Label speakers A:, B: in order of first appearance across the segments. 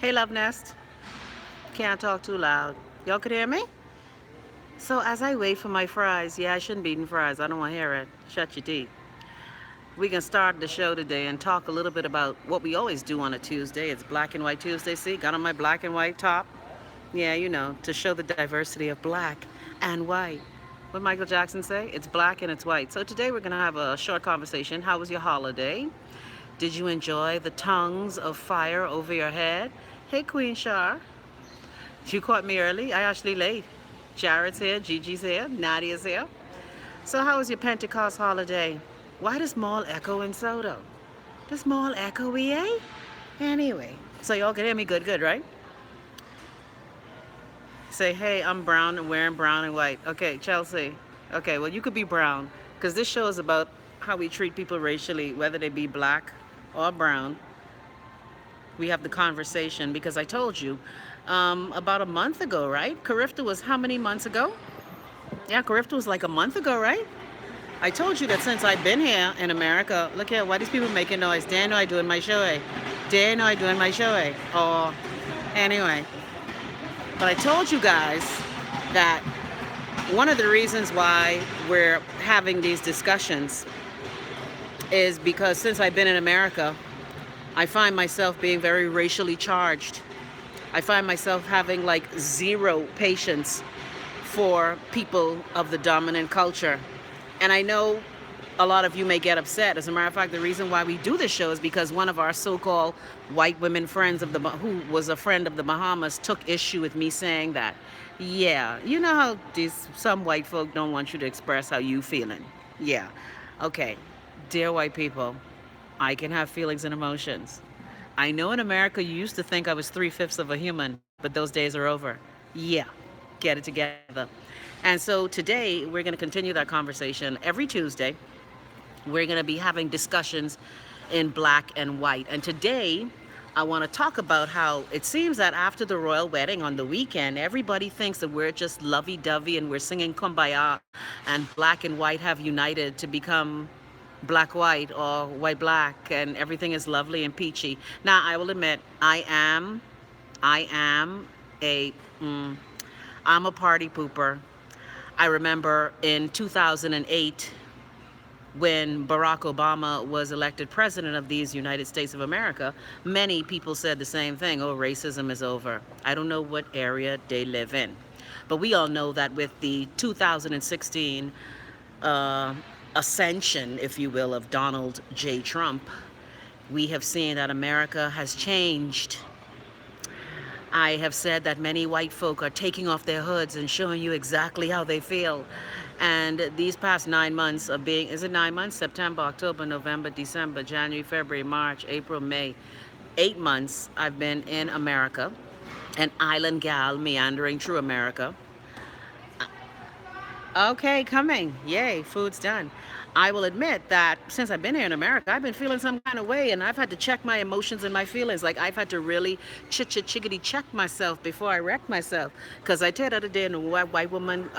A: Hey, Love Nest. Can't talk too loud. Y'all could hear me? So as I wait for my fries, yeah, I shouldn't be eating fries. I don't want to hear it. Shut your teeth. We can start the show today and talk a little bit about what we always do on a Tuesday. It's Black and White Tuesday. See, got on my black and white top. Yeah, to show the diversity of black and white. What Michael Jackson say? It's black and it's white. So today we're going to have a short conversation. How was your holiday? Did you enjoy the tongues of fire over your head? Hey, Queen Shar. You caught me early. I actually late. Jared's here, Gigi's here, Nadia's here. So how was your Pentecost holiday? Why does mall echo in Soto? Does mall echo, eh? Anyway, so y'all can hear me good, right? Say, hey, I'm brown and wearing brown and white. Okay, Chelsea. Okay, well, you could be brown because this show is about how we treat people racially, whether they be black or brown. We have the conversation because I told you about a month ago, right? Carifta was how many months ago? Yeah, Carifta was like a month ago, right? I told you that since I've been here in America, look here, why these people making noise? They know I doing my show, eh? They know I doing my show, eh? Or anyway, but I told you guys that one of the reasons why we're having these discussions is because since I've been in America, I find myself being very racially charged. I find myself having like zero patience for people of the dominant culture. And I know a lot of you may get upset. As a matter of fact, the reason why we do this show is because one of our so-called white women friends who was a friend of the Bahamas took issue with me saying that. Yeah, you know how some white folk don't want you to express how you feeling. Yeah. Okay. Dear white people, I can have feelings and emotions. I know in America you used to think I was three-fifths of a human, but those days are over. Yeah, get it together. And so today we're going to continue that conversation. Every Tuesday, we're going to be having discussions in black and white. And today, I want to talk about how it seems that after the royal wedding on the weekend, everybody thinks that we're just lovey-dovey and we're singing kumbaya, and black and white have united to become black white or white black, and everything is lovely and peachy. Now, I will admit, I am a I'm a party pooper. I remember in 2008 when Barack Obama was elected president of these United States of America, many people said the same thing. Oh, racism is over. I don't know what area they live in. But we all know that with the 2016 ascension, if you will, of Donald J. Trump, we have seen that America has changed. I have said that many white folk are taking off their hoods and showing you exactly how they feel. And these past 9 months of being, is it 9 months? September, October, November, December, January, February, March, April, May. 8 months I've been in America, an island gal meandering through America. Okay, coming. Yay, food's done. I will admit that since I've been here in America, I've been feeling some kind of way, and I've had to check my emotions and my feelings. Like, I've had to really chickity check myself before I wreck myself. Because I tell you the other day, a white woman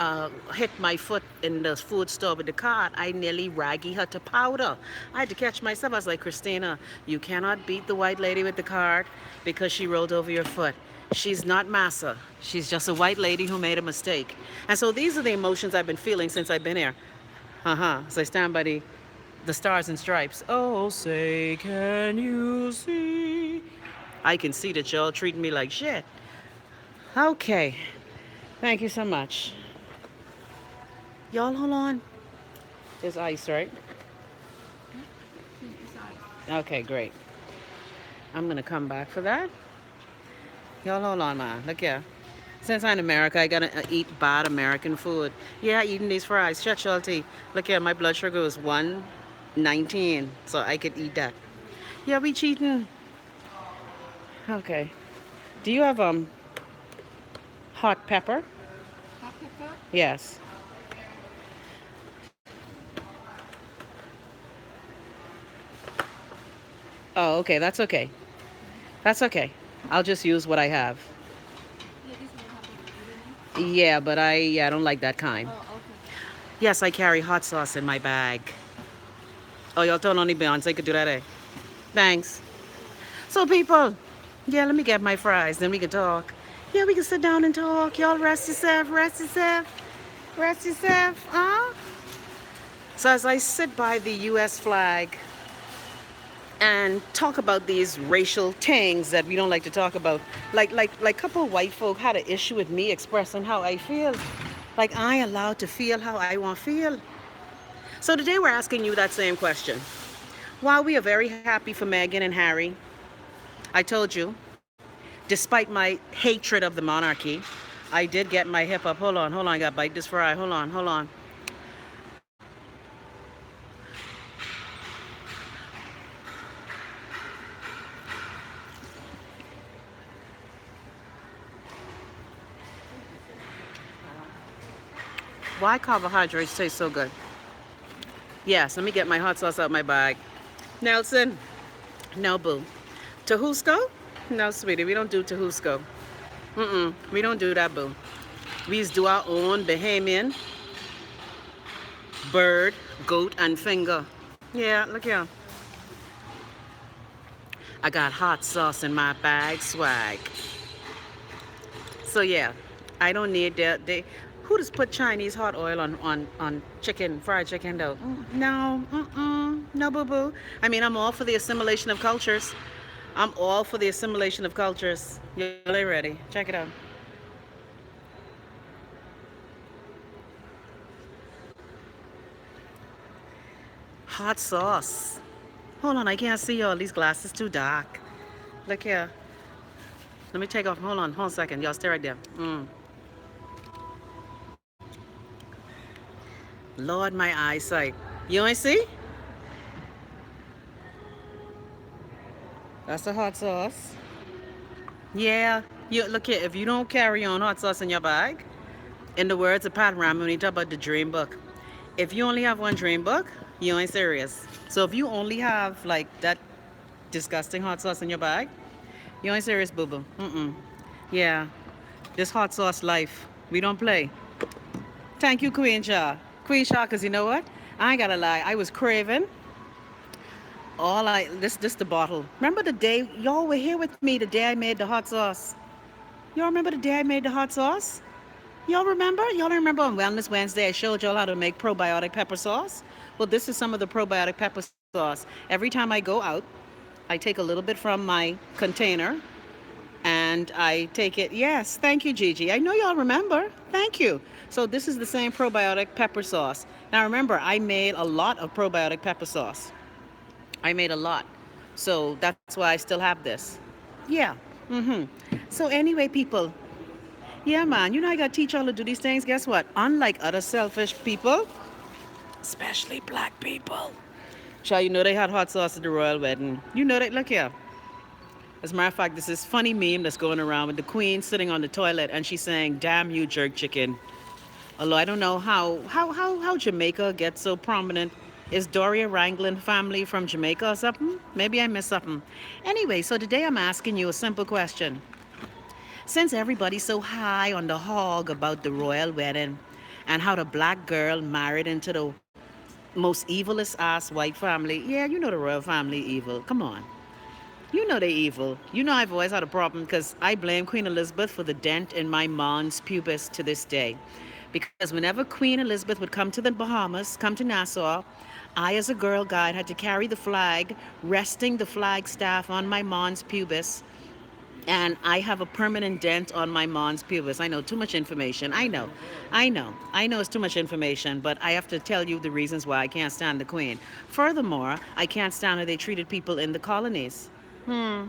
A: hit my foot in the food store with the cart. I nearly raggy her to powder. I had to catch myself. I was like, Christina, you cannot beat the white lady with the cart because she rolled over your foot. She's not massa. She's just a white lady who made a mistake. And so these are the emotions I've been feeling since I've been here. So I stand by the stars and stripes. Oh, say, can you see? I can see that y'all treating me like shit. Okay. Thank you so much. Y'all, hold on. There's ice, right? Okay, great. I'm going to come back for that. Y'all, hold on, man. Look here. Since I'm in America, I gotta eat bad American food. Yeah, eating these fries. Shut your teeth. Look here, my blood sugar is 119, so I could eat that. Yeah, we cheating. Okay. Do you have hot pepper?
B: Hot pepper?
A: Yes. Oh, okay. That's okay. That's okay. I'll just use what I have.
B: Yeah, this one have pepper, isn't it?
A: Yeah, but I don't like that kind.
B: Oh, okay.
A: Yes, I carry hot sauce in my bag. Oh, y'all don't only Beyonce could do that, eh? Thanks. So, people, Yeah, let me get my fries, then we can talk. Yeah, we can sit down and talk. Y'all rest yourself, rest yourself, rest yourself, huh? So as I sit by the US flag and talk about these racial things that we don't like to talk about, like couple white folk had an issue with me expressing how I feel. Like I allowed to feel how I want to feel. So today we're asking you that same question. While we are very happy for Meghan and Harry, I told you, despite my hatred of the monarchy, I did get my hip up. Hold on, I gotta bite this fry. Hold on. Why carbohydrates taste so good? Yes, let me get my hot sauce out my bag. Nelson, no boo. Tahusco? No, sweetie, we don't do Tahusco. We don't do that, boo. We just do our own Bahamian bird, goat, and finger. Yeah, look here. I got hot sauce in my bag, swag. So yeah, I don't need that. Who just put Chinese hot oil on chicken, fried chicken though? No, no boo boo. I mean, I'm all for the assimilation of cultures. I'm all for the assimilation of cultures. Y'all ain't ready. Check it out. Hot sauce. Hold on, I can't see y'all. These glasses too dark. Look here. Let me take off. Hold on a second. Y'all stay right there. Lord, my eyesight. You ain't see? That's the hot sauce. Yeah. You look here. If you don't carry on hot sauce in your bag, in the words of Pat Ram when he talk about the dream book, if you only have one dream book, you ain't serious. So if you only have like that disgusting hot sauce in your bag, you ain't serious, boo boo. Yeah. This hot sauce life. We don't play. Thank you, Queen Shah. Queen Shah, because you know what? I ain't gotta lie. I was craving this the bottle. Remember the day y'all were here with me the day I made the hot sauce? Y'all remember the day I made the hot sauce? Y'all remember? Y'all remember on Wellness Wednesday I showed y'all how to make probiotic pepper sauce? Well, this is some of the probiotic pepper sauce. Every time I go out, I take a little bit from my container and I take it. Yes, thank you, Gigi. I know y'all remember. Thank you. So this is the same probiotic pepper sauce. Now remember, I made a lot of probiotic pepper sauce. I made a lot. So that's why I still have this. Yeah. So anyway, people, yeah, man, you know I gotta teach y'all to do these things. Guess what? Unlike other selfish people, especially black people. Child, you know they had hot sauce at the royal wedding. You know that. Look here. As a matter of fact, there's this funny meme that's going around with the queen sitting on the toilet and she's saying, "Damn you, jerk chicken." Although I don't know how Jamaica gets so prominent. Is Doria Wrangling family from Jamaica or something? Maybe I missed something. Anyway, so today I'm asking you a simple question. Since everybody's so high on the hog about the royal wedding and how the black girl married into the most evilest ass white family, yeah, you know the royal family evil. Come on. You know they evil. You know I've always had a problem because I blame Queen Elizabeth for the dent in my mons pubis to this day. Because whenever Queen Elizabeth would come to the Bahamas, come to Nassau, I as a girl guide had to carry the flag, resting the flag staff on my mons pubis. And I have a permanent dent on my mons pubis. I know too much information. I know it's too much information, but I have to tell you the reasons why I can't stand the Queen. Furthermore, I can't stand how they treated people in the colonies. How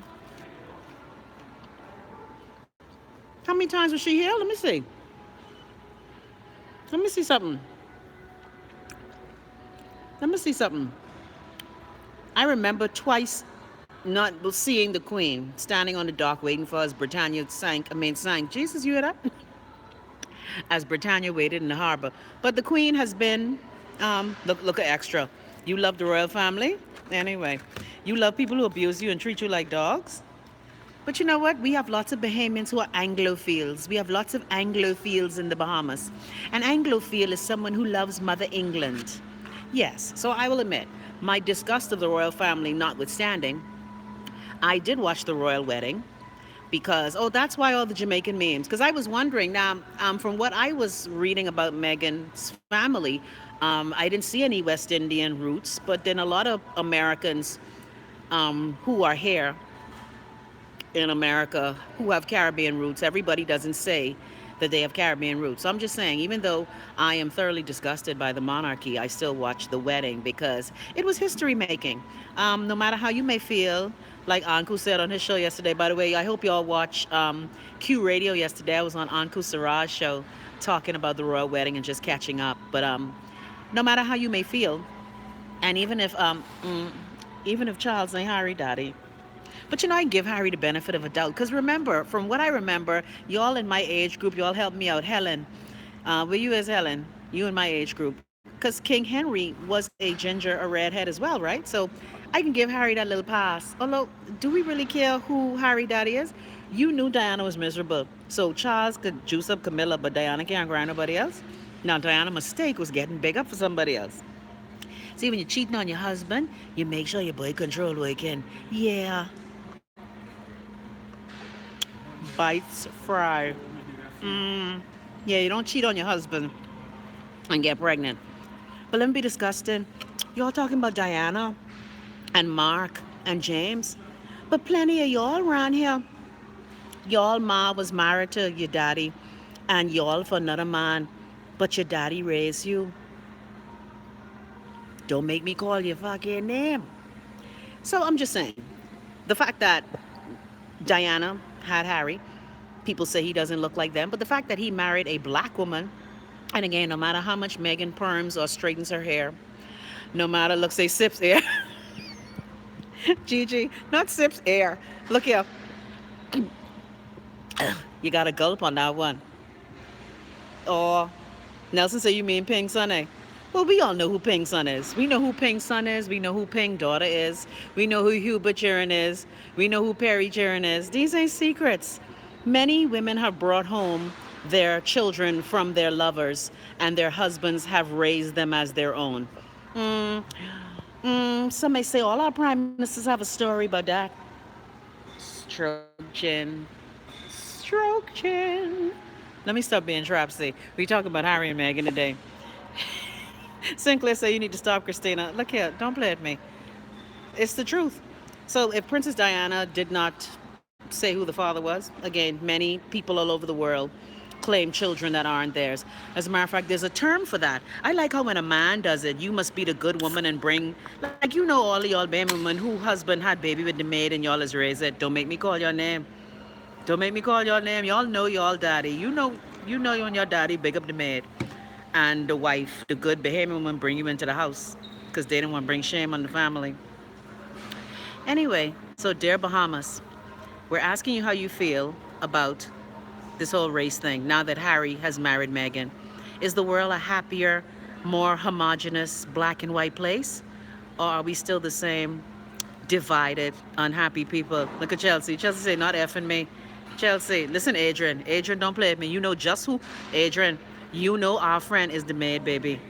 A: many times was she here? Let me see. Let me see something. Let me see something. I remember twice not seeing the Queen standing on the dock waiting for as Britannia sank. Jesus, you hear that? As Britannia waited in the harbor. But the Queen has been, look at extra. You love the royal family? Anyway, you love people who abuse you and treat you like dogs? But you know what? We have lots of Bahamians who are Anglophiles. We have lots of Anglophiles in the Bahamas. An Anglophile is someone who loves Mother England. Yes, so I will admit, my disgust of the royal family notwithstanding, I did watch the royal wedding. because oh, that's why all the Jamaican memes. Because I was wondering now, from what I was reading about Meghan's family, I didn't see any West Indian roots, but then a lot of Americans who are here in America who have Caribbean roots. Everybody doesn't say that they have Caribbean roots. So I'm just saying, even though I am thoroughly disgusted by the monarchy, I still watch the wedding because it was history making. No matter how you may feel, like Anku said on his show yesterday. By the way, I hope y'all watch Q Radio yesterday. I was on Anku Saraj's show talking about the royal wedding and just catching up. But no matter how you may feel, and even if Charles ain't Harry Daddy, but I give Harry the benefit of a doubt. Because remember, from what I remember, y'all in my age group, y'all helped me out. Helen, where you is Helen? You in my age group. Because King Henry was a ginger, a redhead as well, right? So I can give Harry that little pass. Although, do we really care who Harry Daddy is? You knew Diana was miserable. So Charles could juice up Camilla, but Diana can't grind nobody else. Now, Diana's mistake was getting big up for somebody else. See, when you're cheating on your husband, you make sure your boy control what he can. Yeah, bites fry. Yeah, you don't cheat on your husband and get pregnant. But let me be disgusting. Y'all talking about Diana and Mark and James. But plenty of y'all around here. Y'all ma was married to your daddy and y'all for another man. But your daddy raised you. Don't make me call your fucking name. So I'm just saying, the fact that Diana had Harry, people say he doesn't look like them, but the fact that he married a black woman, and again, no matter how much Meghan perms or straightens her hair, no matter, look, say sips air. Gigi, not sips air. Look here. You got a gulp on that one. Or Nelson said, you mean Pink Sunny? Well, we all know who Pink Son is. We know who Pink Son is. We know who Pink Daughter is. We know who Hubert Cherin is. We know who Perry Cherin is. These ain't secrets. Many women have brought home their children from their lovers, and their husbands have raised them as their own. Some may say all our prime ministers have a story about that. Stroke chin. Stroke chin. Let me stop being trapsy. We talk about Harry and Meghan today. Sinclair said you need to stop, Christina. Look here, don't play at me. It's the truth. So if Princess Diana did not say who the father was, again, many people all over the world claim children that aren't theirs. As a matter of fact, there's a term for that. I like how when a man does it, you must be the good woman and bring, like all of y'all baby women who husband had baby with the maid and y'all is raised it. Don't make me call your name. Don't make me call your name. Y'all know y'all daddy. You and your daddy big up the maid. And the wife, the good behaving woman, bring you into the house because they didn't want to bring shame on the family. Anyway, so dear Bahamas, we're asking you how you feel about this whole race thing now that Harry has married Meghan. Is the world a happier, more homogenous black and white place? Or are we still the same divided, unhappy people? Look at Chelsea. Chelsea say, not effing me. Chelsea, listen, Adrian. Adrian, don't play with me. You know just who. Adrian, you know our friend is the maid, baby.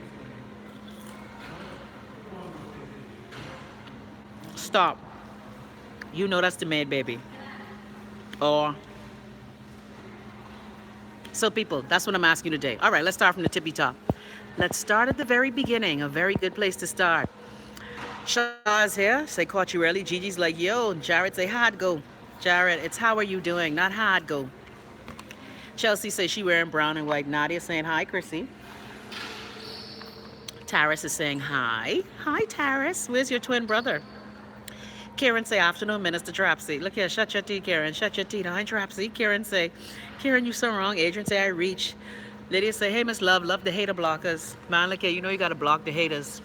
A: Stop. You know that's the maid, baby. Or so people, that's what I'm asking you today. All right, let's start from the tippy top. Let's start at the very beginning. A very good place to start. Shaw's here. Say caught you early. Gigi's like, yo. Jared say hard go. Jared, it's how are you doing, not hard go. Chelsea says she wearing brown and white. Nadia saying hi, Chrissy. Taris is saying hi. Hi, Taris. Where's your twin brother? Karen say afternoon, Minister Trapsy. Look here, shut your teeth, Karen. Shut your teeth. Hi, Trapsy. Karen say, Karen, you so wrong. Adrian say I reach. Lydia say, hey, Miss Love the hater blockers. Man, look here, you know you gotta block the haters.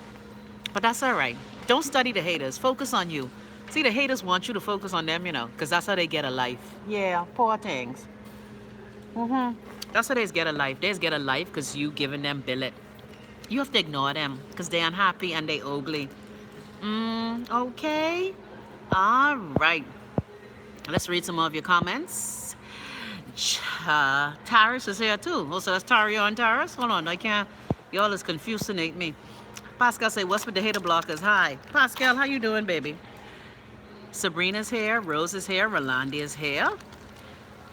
A: But that's all right. Don't study the haters. Focus on you. See, the haters want you to focus on them, because that's how they get a life. Yeah, poor things. That's how they get a life. They get a life because you giving them billet. You have to ignore them because they're unhappy and they ugly. Okay. All right. Let's read some more of your comments. Taris is here too. Also, that's Tario and Taris. Hold on, I can't. Y'all is confusing me. Pascal say, what's with the hater blockers? Hi. Pascal, how you doing, baby? Sabrina's here. Rose is here. Rolandi is here.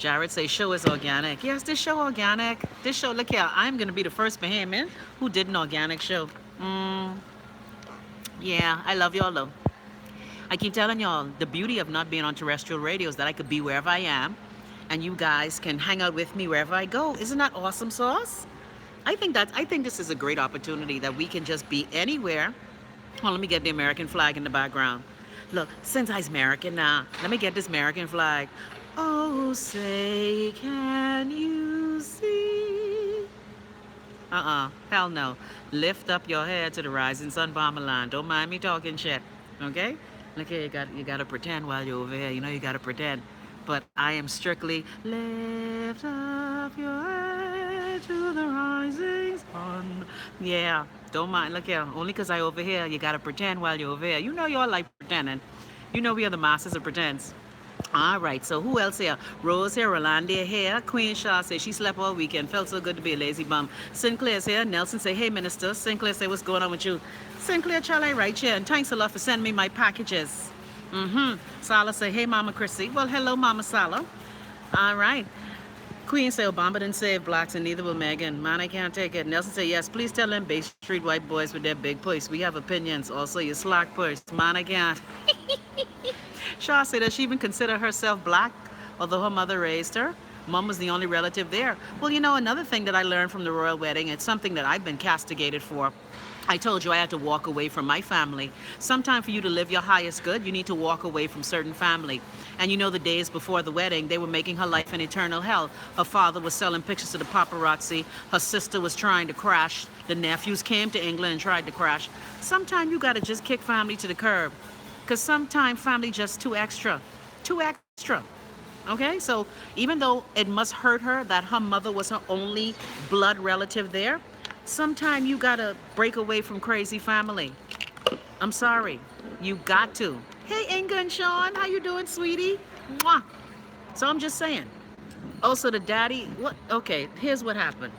A: Jared say show is organic. Yes, this show organic. This show, look here, I'm gonna be the first Bahamian who did an organic show. Mm, yeah, I love y'all though. I keep telling y'all the beauty of not being on terrestrial radio is that I could be wherever I am, and you guys can hang out with me wherever I go. Isn't that awesome sauce? I think this is a great opportunity that we can just be anywhere. Well, let me get the American flag in the background. Look, since I'm American now, let me get this American flag. Oh, say, can you see? Hell no. Lift up your head to the rising sun bomber line. Don't mind me talking shit, okay? Look here, you gotta pretend while you're over here. You know you gotta pretend. But I am strictly lift up your head to the rising sun. Yeah, don't mind. Look here, only 'cause I over here, you gotta pretend while you're over here. You know y'all like pretending. You know we are the masters of pretense. All right, so who else here? Rose here, Rolandia here. Queen Shaw says she slept all weekend. Felt so good to be a lazy bum. Sinclair's here. Nelson say, hey, minister. Sinclair say, what's going on with you? Sinclair, Charlie, right here. And thanks a lot for sending me my packages. Sala say, hey, Mama Chrissy. Well, hello, Mama Sala. All right. Queen say, Obama didn't save blacks and neither will Meghan. Man, I can't take it. Nelson say, yes, please tell them Bay Street white boys with their big voice. We have opinions. Also, you slack purse. Man, I can't. Shaw said, does she even consider herself black, although her mother raised her? Mom was the only relative there. Well, you know, another thing that I learned from the royal wedding, it's something that I've been castigated for. I told you I had to walk away from my family. Sometime for you to live your highest good, you need to walk away from certain family. And you know, the days before the wedding, they were making her life an eternal hell. Her father was selling pictures to the paparazzi. Her sister was trying to crash. The nephews came to England and tried to crash. Sometime you gotta just kick family to the curb. Because sometimes family just too extra. Too extra. Okay? So even though it must hurt her that her mother was her only blood relative there, sometimes you gotta break away from crazy family. I'm sorry. You got to. Hey, Inga and Sean, how you doing, sweetie? Mwah. So I'm just saying. Also, the daddy, what? Okay, here's what happened.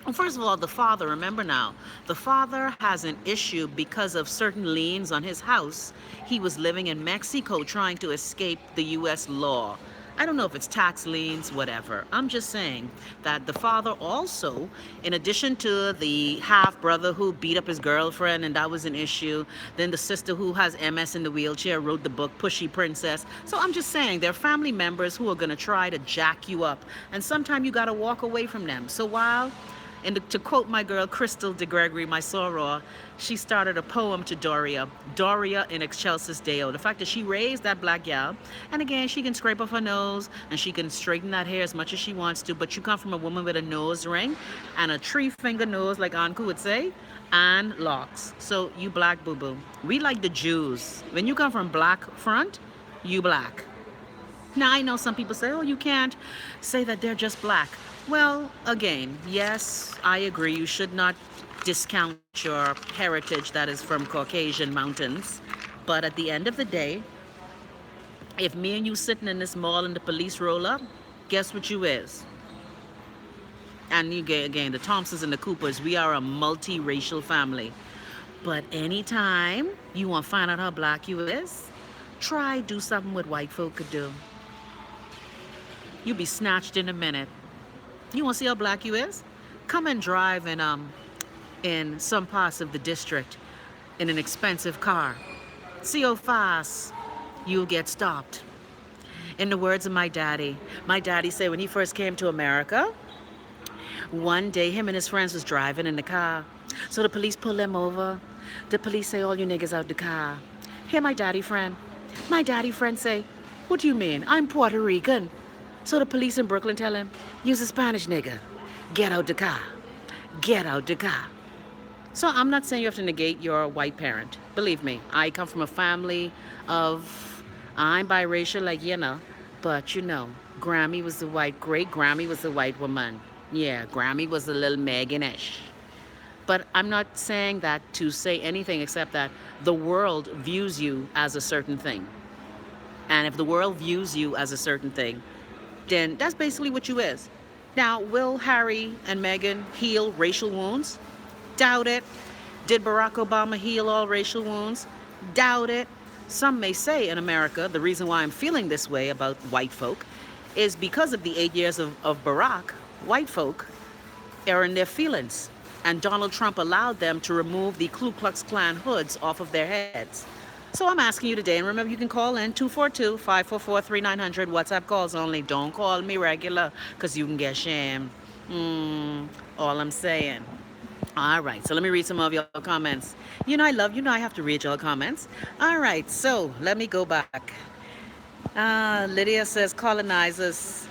A: Well, first of all, the father, remember now, the father has an issue because of certain liens on his house. He was living in Mexico trying to escape the U.S. law. I don't know if it's tax liens, whatever. I'm just saying that the father also, in addition to the half-brother who beat up his girlfriend and that was an issue, then the sister who has MS in the wheelchair wrote the book Pushy Princess. So I'm just saying there are family members who are going to try to jack you up. And sometimes you got to walk away from them. So while... And to quote my girl Crystal de Gregory, my soror, she started a poem to Doria. Doria in excelsis Deo. The fact that she raised that black gal, and again, she can scrape off her nose and she can straighten that hair as much as she wants to, but you come from a woman with a nose ring and a 3-finger nose, like Anku would say, and locks. So you black boo-boo. We like the Jews. When you come from black front, you black. Now, I know some people say, oh, you can't say that they're just black. Well, again, yes, I agree. You should not discount your heritage that is from Caucasian mountains. But at the end of the day, if me and you sitting in this mall and the police roll up, guess what you is? And you get, again, the Thompsons and the Coopers, we are a multiracial family. But anytime you want to find out how black you is, try do something what white folk could do. You'll be snatched in a minute. You want to see how black you is? Come and drive in some parts of the district in an expensive car. See how fast you'll get stopped. In the words of my daddy said when he first came to America, one day him and his friends was driving in the car. So the police pull them over. The police say, all you niggas out the car. Hear my daddy friend. My daddy friend say, what do you mean? I'm Puerto Rican. So the police in Brooklyn tell him, you's a Spanish nigga. Get out the car. Get out the car. So I'm not saying you have to negate your white parent. Believe me, I come from a family of, I'm biracial, like, you know, but you know, Grammy was the white, great Grammy was the white woman. Yeah, Grammy was a little Meghan-ish. But I'm not saying that to say anything except that the world views you as a certain thing. And if the world views you as a certain thing, then that's basically what you is. Now, will Harry and Meghan heal racial wounds? Doubt it. Did Barack Obama heal all racial wounds? Doubt it. Some may say in America, the reason why I'm feeling this way about white folk is because of the 8 years of Barack, white folk are in their feelings. And Donald Trump allowed them to remove the Ku Klux Klan hoods off of their heads. So I'm asking you today, and remember you can call in 242-544-3900, WhatsApp calls only. Don't call me regular, because you can get shamed. All I'm saying. All right, so let me read some of your comments. I have to read your comments. All right, so let me go back. Lydia says colonizers.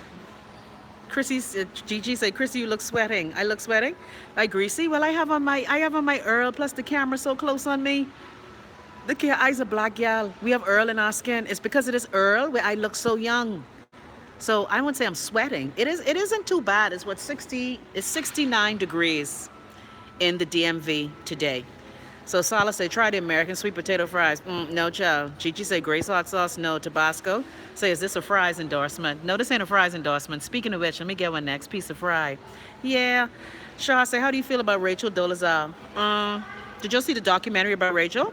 A: Gigi said, Chrissy, you look sweating. I look sweating? Like greasy? Well, I have on my Earl, plus the camera so close on me. Look at your eyes are black, gal. We have Earl in our skin. It's because of this Earl where I look so young. So I wouldn't say I'm sweating. It isn't too bad. It's 69 degrees in the DMV today. So Sala say, try the American sweet potato fries. No, child. Gigi say, Grace hot sauce. No. Tabasco. Say, is this a fries endorsement? No, this ain't a fries endorsement. Speaking of which, let me get one next. Piece of fry. Yeah. Shaw say, how do you feel about Rachel Dolezal? Did you see the documentary about Rachel?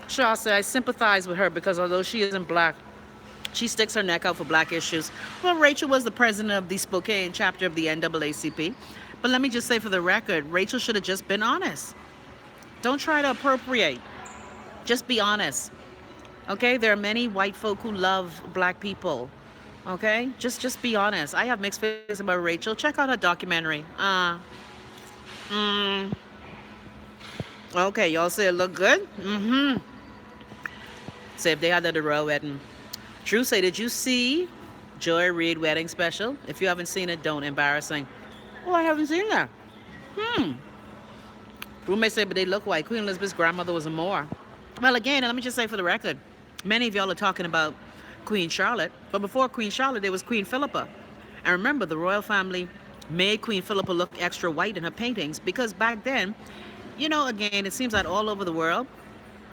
A: Shaw say, I sympathize with her because although she isn't black, she sticks her neck out for black issues. Well, Rachel was the president of the Spokane chapter of the NAACP. But let me just say for the record, Rachel should have just been honest. Don't try to appropriate. Just be honest. Okay? There are many white folk who love black people. Okay? Just be honest. I have mixed feelings about Rachel. Check out her documentary. Okay, y'all say it look good? Say if they had at the royal wedding. Drew say, did you see Joy Reid wedding special? If you haven't seen it, don't. Embarrassing. Oh, I haven't seen that. Roommate say, but they look white. Queen Elizabeth's grandmother was a Moor. Well, again, let me just say for the record, many of y'all are talking about Queen Charlotte, but before Queen Charlotte, there was Queen Philippa. And remember, the royal family made Queen Philippa look extra white in her paintings because back then, again, it seems that all over the world,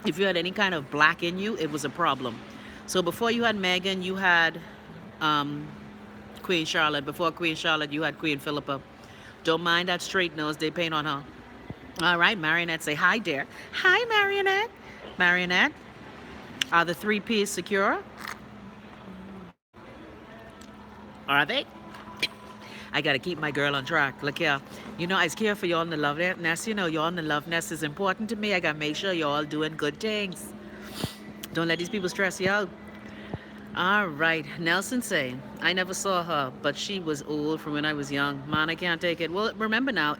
A: if you had any kind of black in you, it was a problem. So before you had Meghan, you had Queen Charlotte. Before Queen Charlotte, you had Queen Philippa. Don't mind that straight nose they paint on her. All right, Marionette say, hi, dear. Hi, Marionette. Marionette, are the 3 Ps secure? Are they? I got to keep my girl on track. Look here. I care for y'all in the love nest. Y'all in the love nest is important to me. I got to make sure y'all doing good things. Don't let these people stress you out. All right. Nelson say, I never saw her, but she was old from when I was young. Man, I can't take it. Well, remember now,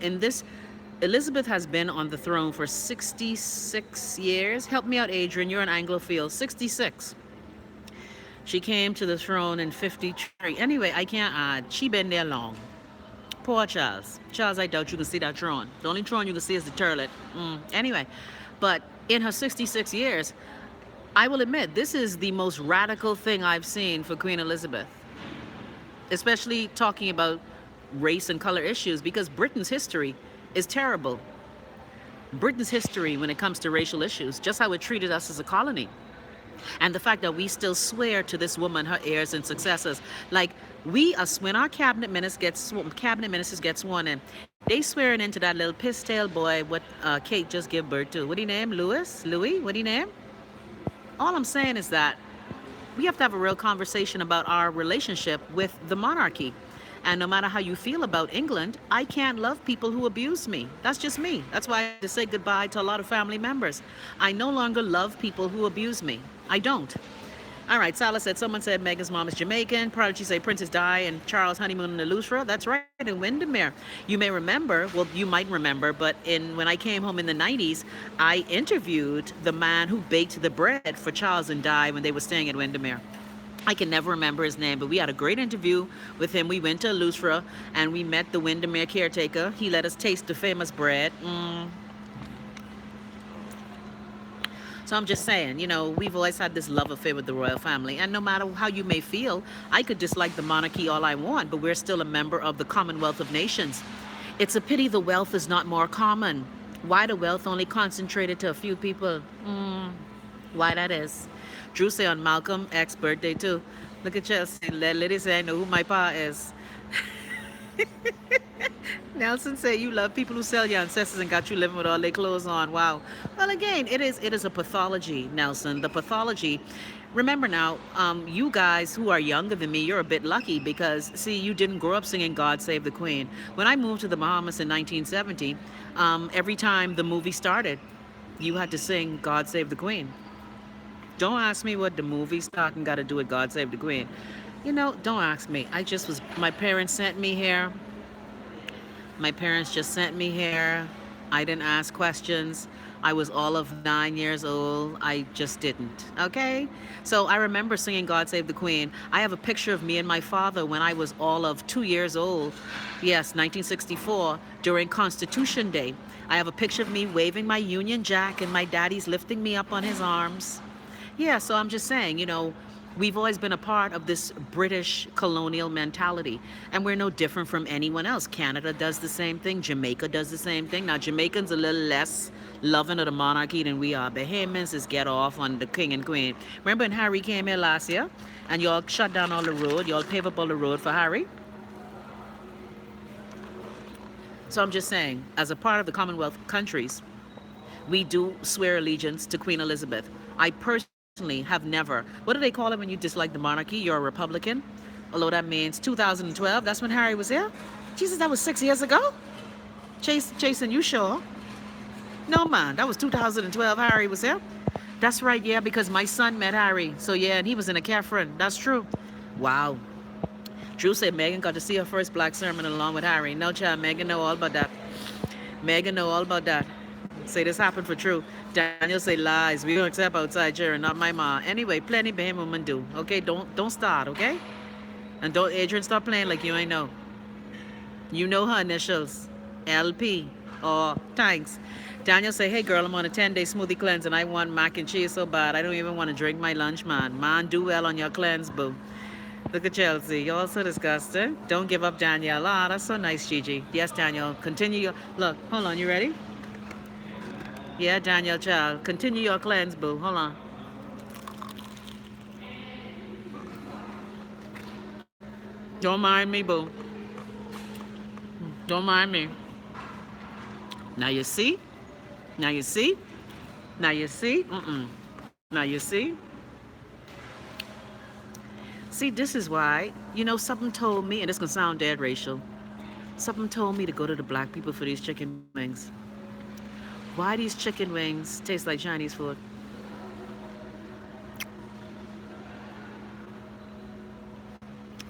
A: Elizabeth has been on the throne for 66 years. Help me out, Adrian. You're an Anglophile. 66. She came to the throne in 53. Anyway, I can't add. She been there long. Poor Charles. Charles, I doubt you can see that throne. The only throne you can see is the turlet. Anyway, but in her 66 years, I will admit, this is the most radical thing I've seen for Queen Elizabeth. Especially talking about race and color issues, because Britain's history is terrible. Britain's history when it comes to racial issues, just how it treated us as a colony. And the fact that we still swear to this woman, her heirs and successors. Like, when our cabinet ministers get sworn in, they swearing into that little piss-tail boy what Kate just gave birth to. What he name? Louis? What he name? All I'm saying is that we have to have a real conversation about our relationship with the monarchy. And no matter how you feel about England, I can't love people who abuse me. That's just me. That's why I had to say goodbye to a lot of family members. I no longer love people who abuse me. I don't. All right, Salah said, someone said Meghan's mom is Jamaican. Prodigy say Princess Di and Charles honeymoon in Lustra. That's right, in Windermere. You may remember, well, you might remember, but when I came home in the 90s, I interviewed the man who baked the bread for Charles and Di when they were staying at Windermere. I can never remember his name, but we had a great interview with him. We went to Lustra and we met the Windermere caretaker. He let us taste the famous bread. So I'm just saying, we've always had this love affair with the royal family. And no matter how you may feel, I could dislike the monarchy all I want, but we're still a member of the Commonwealth of Nations. It's a pity the wealth is not more common. Why the wealth only concentrated to a few people? Why that is. Drew say on Malcolm X's birthday too. Look at Chelsea. Lady say I know who my pa is. Nelson say you love people who sell your ancestors and got you living with all their clothes on. Wow. Well, again, it is a pathology, Nelson. The pathology Remember now, you guys who are younger than me, you're a bit lucky because, see, you didn't grow up singing God Save the Queen. When I moved to the Bahamas in 1970, every time the movie started, you had to sing God Save the Queen. Don't ask me what the movie starting got to do with God Save the Queen. You know, don't ask me. My parents sent me here. My parents just sent me here. I didn't ask questions. I was all of 9 years old. I just didn't. Okay? So I remember singing God Save the Queen. I have a picture of me and my father when I was all of 2 years old. Yes, 1964, during Constitution Day. I have a picture of me waving my Union Jack and my daddy's lifting me up on his arms. Yeah, so I'm just saying, we've always been a part of this British colonial mentality, and we're no different from anyone else. Canada does the same thing, Jamaica does the same thing. Now, Jamaicans a little less loving of the monarchy than we are. Bahamians is get off on the king and queen. Remember when Harry came here last year, and y'all shut down all the road, y'all pave up all the road for Harry? So I'm just saying, as a part of the Commonwealth countries, we do swear allegiance to Queen Elizabeth. I personally have never, what do they call it when you dislike the monarchy? You're a Republican. Although that means 2012, that's when Harry was here. Jesus, that was 6 years ago? Jason, you sure? No, man, that was 2012, Harry was here. That's right, yeah, because my son met Harry. So, yeah, and he was in a Catherine. That's true. Wow. Drew said Meghan got to see her first black sermon along with Harry. No, child, Meghan know all about that. Meghan know all about that. Say this happened for true. Daniel say lies. We don't accept outside Jerry, not my ma. Anyway, plenty Bahamian women do. Okay, don't start, okay? And don't Adrian start playing like you ain't know. You know her initials. LP or thanks. Daniel say, hey girl, I'm on a 10-day smoothie cleanse and I want mac and cheese so bad. I don't even want to drink my lunch, man. Man, do well on your cleanse, boo. Look at Chelsea. You're all so disgusting. Don't give up, Danielle. Ah, that's so nice, Gigi. Yes, Daniel. Continue your... Look, hold on. You ready? Yeah, Daniel, child. Continue your cleanse, boo. Hold on. Don't mind me, boo. Don't mind me. Now you see? Now you see? Now you see? Now you see? See, this is why, something told me, and this can sound dead racial, something told me to go to the black people for these chicken wings. Why these chicken wings taste like Chinese food?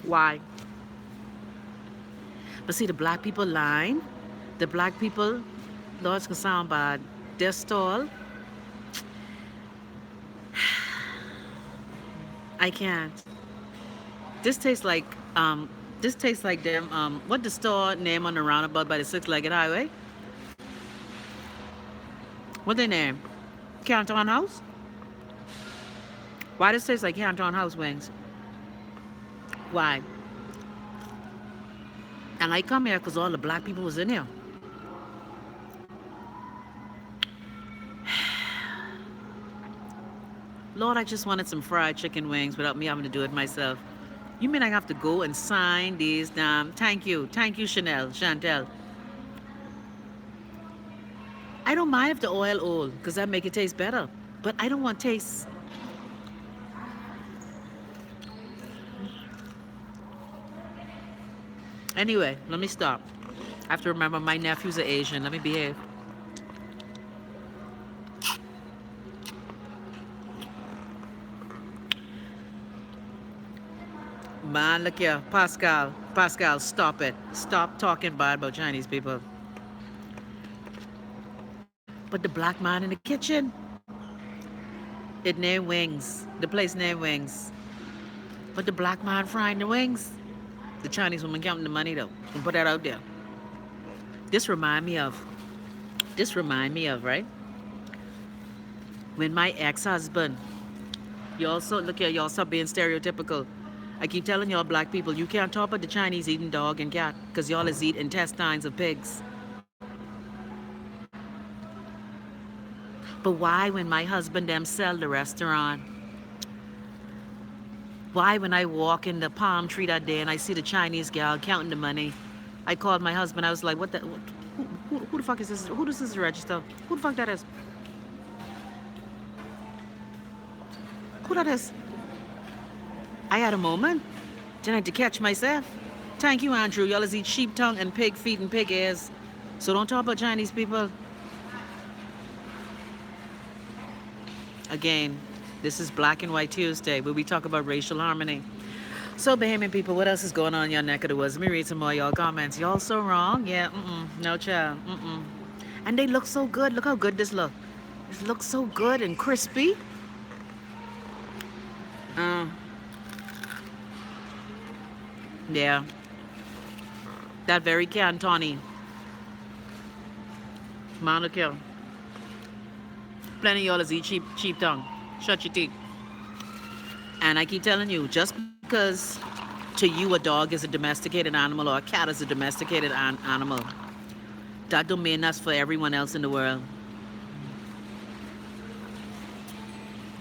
A: Why? But see, the black people line, the black people, Lord, it's gonna sound bad, their stall, I can't. This tastes like, this tastes like them, what the store name on the roundabout by the six-legged highway? What they name? Canton House? Why this tastes like Canton House wings? Why? And I come here because all the black people was in here. Lord, I just wanted some fried chicken wings without me having to do it myself. You mean I have to go and sign these damn... Thank you, Chantel. I don't mind if the oil old, because that make it taste better. But I don't want taste... Anyway, let me stop. I have to remember my nephews are Asian. Let me behave. Man, look here. Pascal, stop it. Stop talking bad about Chinese people. But the black man in the kitchen, it named Wings. The place named Wings. But the black man frying the wings. The Chinese woman counting the money though. And put that out there. This remind me of, right? When my ex-husband, look here, y'all stop being stereotypical. I keep telling y'all black people, you can't talk about the Chinese eating dog and cat, because y'all is eat intestines of pigs. But why when my husband them sell the restaurant? Why when I walk in the palm tree that day and I see the Chinese gal counting the money, I called my husband, I was like, who the fuck is this? Who does this register? Who the fuck that is? Who that is? I had a moment. Then I had to catch myself. Thank you, Andrew. Y'all is eat sheep tongue and pig feet and pig ears. So don't talk about Chinese people. Again, this is Black and White Tuesday, where we talk about racial harmony. So, Bahamian people, what else is going on in your neck of the woods? Let me read some more of y'all comments. Y'all so wrong? Yeah, no child. And they look so good. Look how good this look. This looks so good and crispy. Uh, yeah, that very Cantoni. Monaco. Plenty of y'all is eat cheap tongue. Shut your teeth. And I keep telling you, just because to you a dog is a domesticated animal or a cat is a domesticated animal, that don't mean that's for everyone else in the world.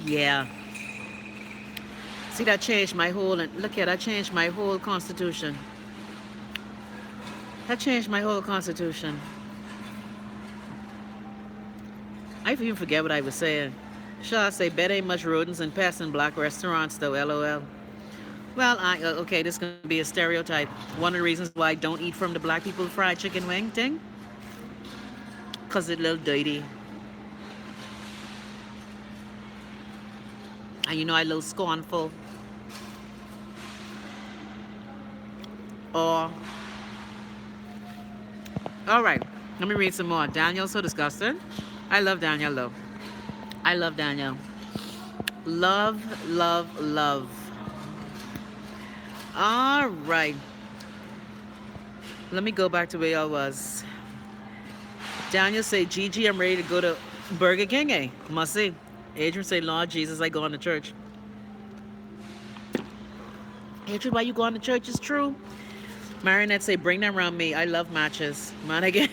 A: Yeah. See, that changed my whole, look here, that changed my whole constitution. That changed my whole constitution. I even forget what I was saying. Shall I say, bet ain't much rodents and pests in black restaurants, though, LOL. Well, okay, this is going to be a stereotype. One of the reasons why I don't eat from the black people fried chicken wing thing, because it's a little dirty. And you know, I a little scornful. Or, all right, let me read some more. Daniel's so disgusting. I love Daniel, though. I love Daniel. Love, love, love. All right. Let me go back to where I was. Daniel say, Gigi, I'm ready to go to Burger King, eh? Must see. Adrian say, Lord Jesus, I go on to church. Adrian, why you going to church? It's true. Marinette say, bring them around me. I love matches. Man, again.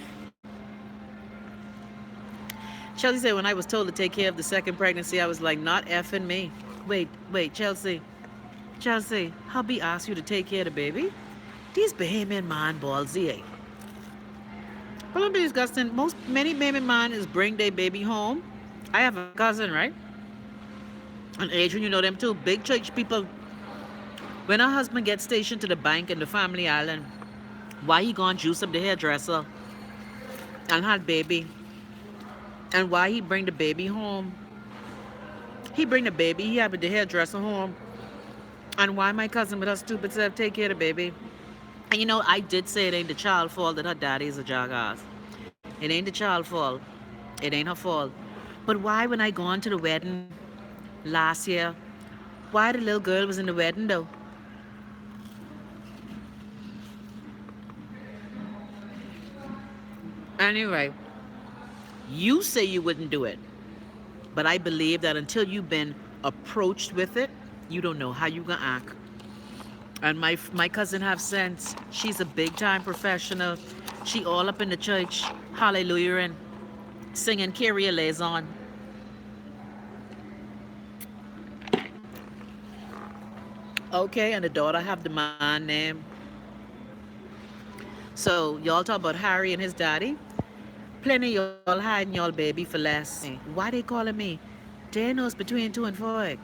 A: Chelsea said, when I was told to take care of the second pregnancy, I was like, not effing me. Wait, Chelsea, hubby asked you to take care of the baby? These Bahamian man ballsy, eh? But I'm disgusting. Many Bahamian man is bring their baby home. I have a cousin, right? And Adrian, you know them too. Big church people. When her husband gets stationed to the bank in the family island, why he gone juice up the hairdresser and had baby? And why he bring the baby home? He bring the baby, he have the hairdresser home. And why my cousin with her stupid self take care of the baby? And you know, I did say it ain't the child's fault that her daddy is a jackass. It ain't the child's fault. It ain't her fault. But why when I gone to the wedding last year, why the little girl was in the wedding though? Anyway, you say you wouldn't do it. But I believe that until you've been approached with it, you don't know how you gonna act. And my cousin have sense. She's a big time professional. She all up in the church, hallelujah, and singing Kyrie eleison. Okay, and the daughter have the man name. So y'all talk about Harry and his daddy. Plenty y'all hiding y'all baby for less. Why they calling me? They knows between 2 and 4.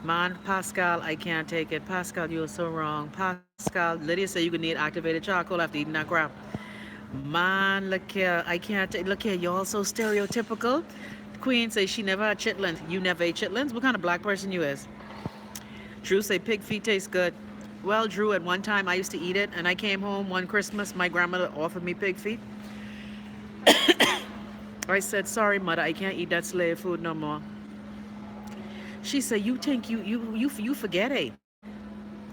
A: Man, Pascal, I can't take it. Pascal, you are so wrong. Pascal, Lydia said you could need activated charcoal after eating that crap. Man, look here. I can't take. Look here, y'all so stereotypical. Queen says she never had chitlins. You never ate chitlins? What kind of black person you is? Drew say pig feet taste good. Well, Drew, at one time I used to eat it, and I came home one Christmas. My grandmother offered me pig feet. I said, sorry, mother, I can't eat that slave food no more. She said, you think you forget, eh?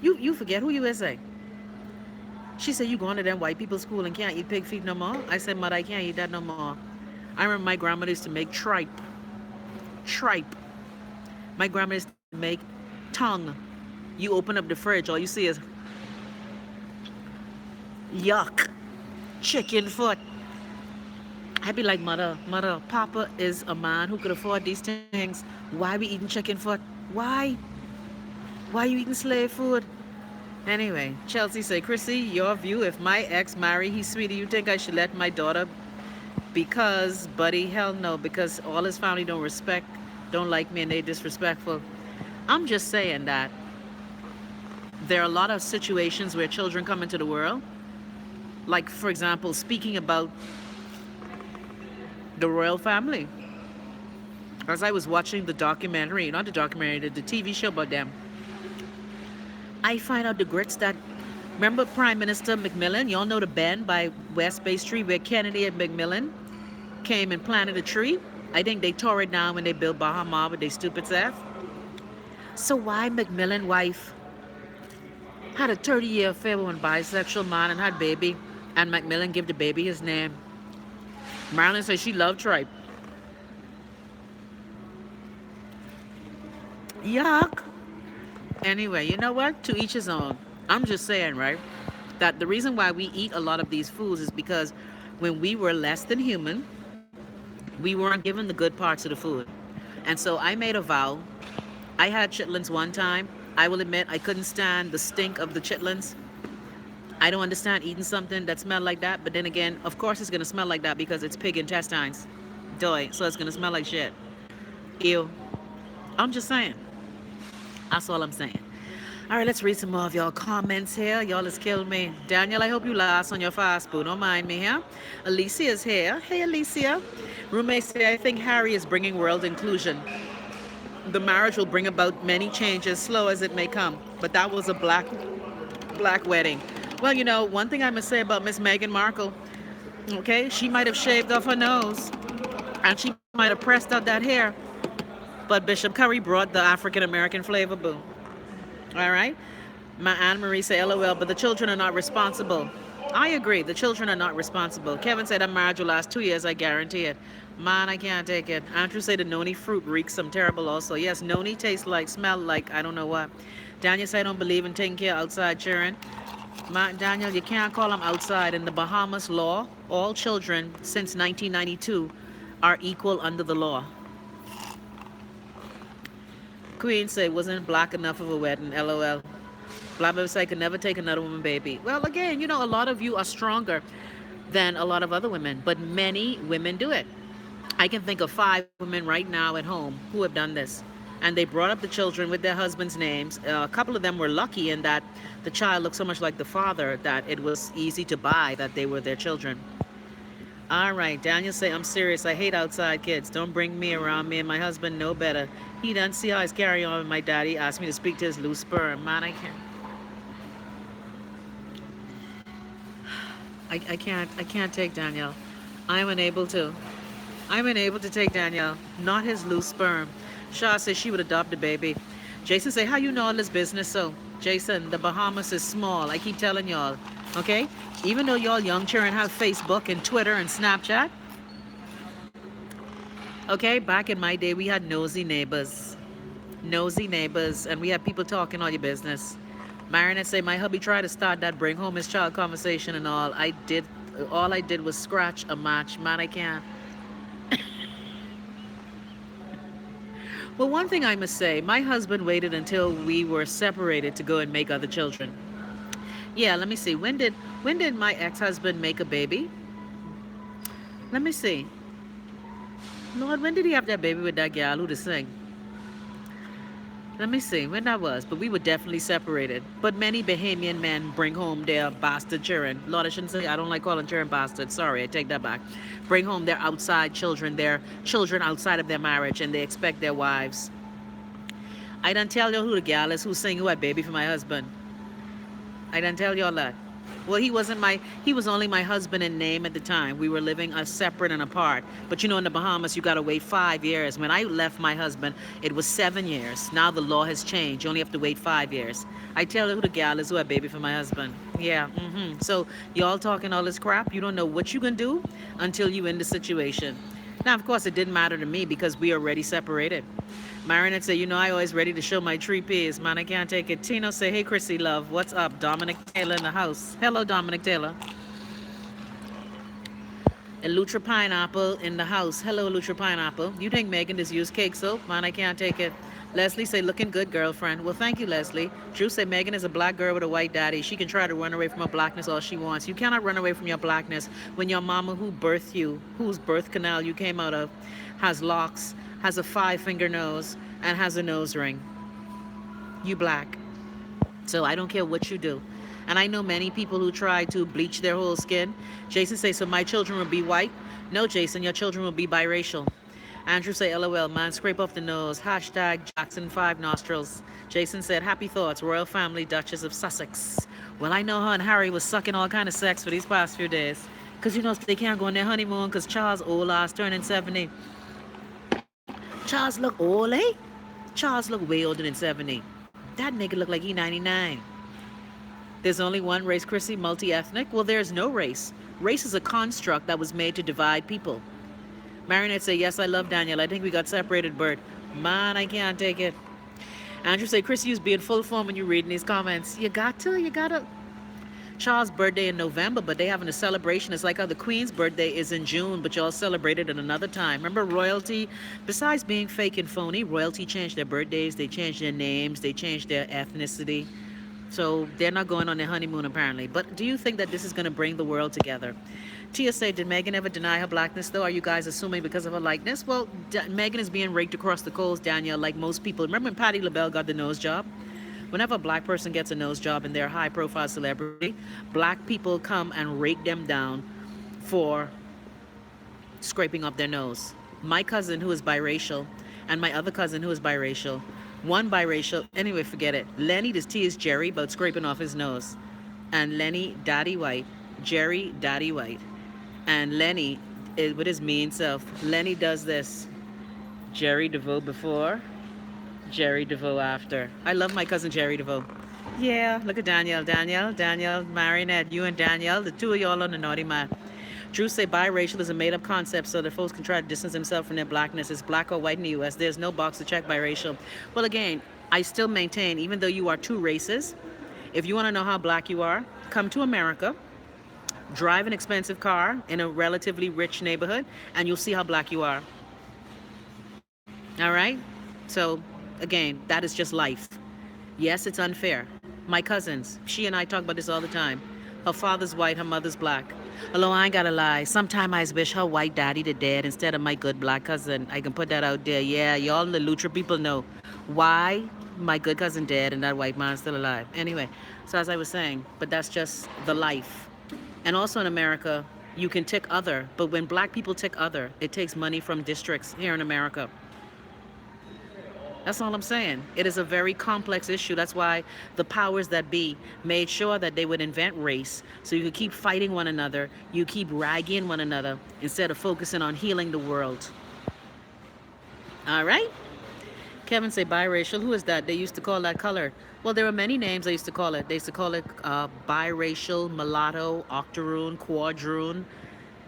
A: You forget who you is, eh? She said, you going to them white people's school and can't eat pig feet no more? I said, mother, I can't eat that no more. I remember my grandmother used to make tripe. Tripe. My grandmother used to make tongue. You open up the fridge, all you see is yuck. Chicken foot. I'd be like, mother, Papa is a man who could afford these things. Why we eating chicken foot? Why? Why you eating slave food? Anyway, Chelsea say, Chrissy, your view, if my ex marry, he's sweetie, you think I should let my daughter? Because, buddy, hell no, because all his family don't like me and they disrespectful. I'm just saying that There are a lot of situations where children come into the world, like, for example, speaking about the royal family. As I was watching the documentary, not the documentary, the TV show about them, I find out the grits that, remember Prime Minister McMillan? Y'all know the bend by West Bay Street where Kennedy and McMillan came and planted a tree? I think they tore it down when they built Bahama with their stupid self. So why McMillan wife had a 30-year affair with a bisexual man and had baby, and McMillan give the baby his name? Marilyn says she loved tripe. Yuck. Anyway, you know what? To each his own. I'm just saying, right? That the reason why we eat a lot of these foods is because when we were less than human, we weren't given the good parts of the food. And so I made a vow. I had chitlins one time. I will admit I couldn't stand the stink of the chitlins. I don't understand eating something that smelled like that. But then again, of course it's going to smell like that because it's pig intestines. Doy. So it's going to smell like shit. Ew. I'm just saying. That's all I'm saying. All right, let's read some more of y'all comments here. Y'all has killed me. Daniel, I hope you last on your fast food. Don't mind me here. Alicia's here. Hey, Alicia. Roommate say, I think Harry is bringing world inclusion. The marriage will bring about many changes, slow as it may come. But that was a black wedding. Well, you know, one thing I must say about Miss Meghan Markle, okay, she might have shaved off her nose and she might have pressed out that hair. But Bishop Curry brought the African American flavor, boo. All right? My Anne Marie say, LOL, but the children are not responsible. I agree. The children are not responsible. Kevin said that marriage will last 2 years. I guarantee it. Man, I can't take it. Andrew said the noni fruit reeks some terrible also. Yes, noni tastes like, smell like, I don't know what. Daniel said I don't believe in taking care of outside children. Daniel, you can't call them outside. In the Bahamas law, all children since 1992 are equal under the law. Queen said, wasn't black enough of a wedding, LOL. Black baby said, I could never take another woman baby. Well, again, you know, a lot of you are stronger than a lot of other women, but many women do it. I can think of 5 women right now at home who have done this. And they brought up the children with their husbands' names. A couple of them were lucky in that the child looked so much like the father that it was easy to buy that they were their children. All right, Daniel say, I'm serious. I hate outside kids. Don't bring me around. Me and my husband know better. He doesn't see how he's carrying on with my daddy. Asked me to speak to his loose sperm. Man, I can't. I can't take Danielle. I'm unable to. I'm unable to take Danielle. Not his loose sperm. Shaw says she would adopt the baby. Jason say, how you know all this business? So, Jason, the Bahamas is small. I keep telling y'all. Okay? Even though y'all young children have Facebook and Twitter and Snapchat. Okay? Back in my day, we had nosy neighbors. Nosy neighbors. And we had people talking all your business. Marinette say, my hubby tried to start that bring home his child conversation and all. All I did was scratch a match. Man, I can't. Well, one thing I must say, my husband waited until we were separated to go and make other children. Yeah, let me see. When did my ex-husband make a baby? Let me see. Lord, when did he have that baby with that gal who to sing? Let me see when that was, but we were definitely separated. But many Bahamian men bring home their bastard children. Lord, I shouldn't say, I don't like calling children bastards. Sorry, I take that back. Bring home their outside children, their children outside of their marriage, and they expect their wives. I done tell you who the gal is who sing who had baby for my husband. I done tell y'all that. Well, he was only my husband in name at the time. We were living separate and apart. But you know, in the Bahamas, you gotta wait 5 years. When I left my husband, it was 7 years. Now the law has changed. You only have to wait 5 years. I tell you who the gal is who had baby for my husband. Yeah, So y'all talking all this crap, you don't know what you can do until you in the situation. Now, of course, it didn't matter to me because we already separated. Marinette say, you know, I always ready to show my tree peas. Man, I can't take it. Tino say, hey, Chrissy, love. What's up? Dominic Taylor in the house. Hello, Dominic Taylor. And Lutra Pineapple in the house. Hello, Lutra Pineapple. You think Meghan just used cake soap? Man, I can't take it. Leslie say, looking good, girlfriend. Well, thank you, Leslie. Drew say, Meghan is a black girl with a white daddy. She can try to run away from her blackness all she wants. You cannot run away from your blackness when your mama who birthed you, whose birth canal you came out of, has locks, has a 5-finger nose, and has a nose ring. You black. So I don't care what you do. And I know many people who try to bleach their whole skin. Jason say, so my children will be white? No, Jason, your children will be biracial. Andrew say, LOL, man, scrape off the nose. Hashtag Jackson 5 nostrils. Jason said, happy thoughts, royal family, Duchess of Sussex. Well, I know her and Harry was sucking all kind of sex for these past few days. Because, they can't go on their honeymoon because Charles old ass turning 70. Charles look old, eh? Charles look way older than 70. That nigga look like he 99. There's only one race, Chrissy, multi-ethnic. Well, there's no race. Race is a construct that was made to divide people. Marinette say, yes, I love Daniel. I think we got separated, Bert. Man, I can't take it. Andrew say, Chrissy, you be in full form when you reading these comments. You gotta. Charles' birthday in November, but they having a celebration. It's like how the Queen's birthday is in June, but y'all celebrate it at another time. Remember royalty? Besides being fake and phony, royalty changed their birthdays, they changed their names, they changed their ethnicity. So they're not going on their honeymoon apparently. But do you think that this is going to bring the world together? TSA, did Meghan ever deny her blackness though? Are you guys assuming because of her likeness? Well, Meghan is being raked across the coals, Danielle, like most people. Remember when Patti LaBelle got the nose job? Whenever a black person gets a nose job and they're a high profile celebrity, black people come and rake them down for scraping up their nose. My cousin, who is biracial, and my other cousin, who is biracial, one biracial, anyway, forget it. Lenny just teased Jerry about scraping off his nose. And Lenny, daddy white. Jerry, daddy white. And Lenny, with his mean self, Lenny does this. Jerry DeVoe before, Jerry DeVoe after. I love my cousin Jerry DeVoe. Yeah, look at Danielle, Marinette, you and Danielle, the two of y'all on the naughty mat. Drew say biracial is a made-up concept so that folks can try to distance themselves from their blackness. It's black or white in the U.S. There's no box to check biracial. Well, again, I still maintain, even though you are two races, if you want to know how black you are, come to America, drive an expensive car in a relatively rich neighborhood, and you'll see how black you are. All right? So, again, that is just life. Yes, it's unfair. My cousins, she and I talk about this all the time. Her father's white, her mother's black. Although I ain't gotta lie, sometimes I wish her white daddy to dead instead of my good black cousin. I can put that out there. Yeah, y'all the Lutra people know why my good cousin dead and that white man still alive. Anyway, so as I was saying, but that's just the life. And also in America, you can tick other, but when black people tick other, it takes money from districts here in America. That's all I'm saying. It is a very complex issue. That's why the powers that be made sure that they would invent race so you could keep fighting one another, you keep ragging one another instead of focusing on healing the world. All right? Kevin say biracial. Who is that? They used to call that color. Well, there were many names they used to call it. They used to call it biracial, mulatto, octoroon, quadroon.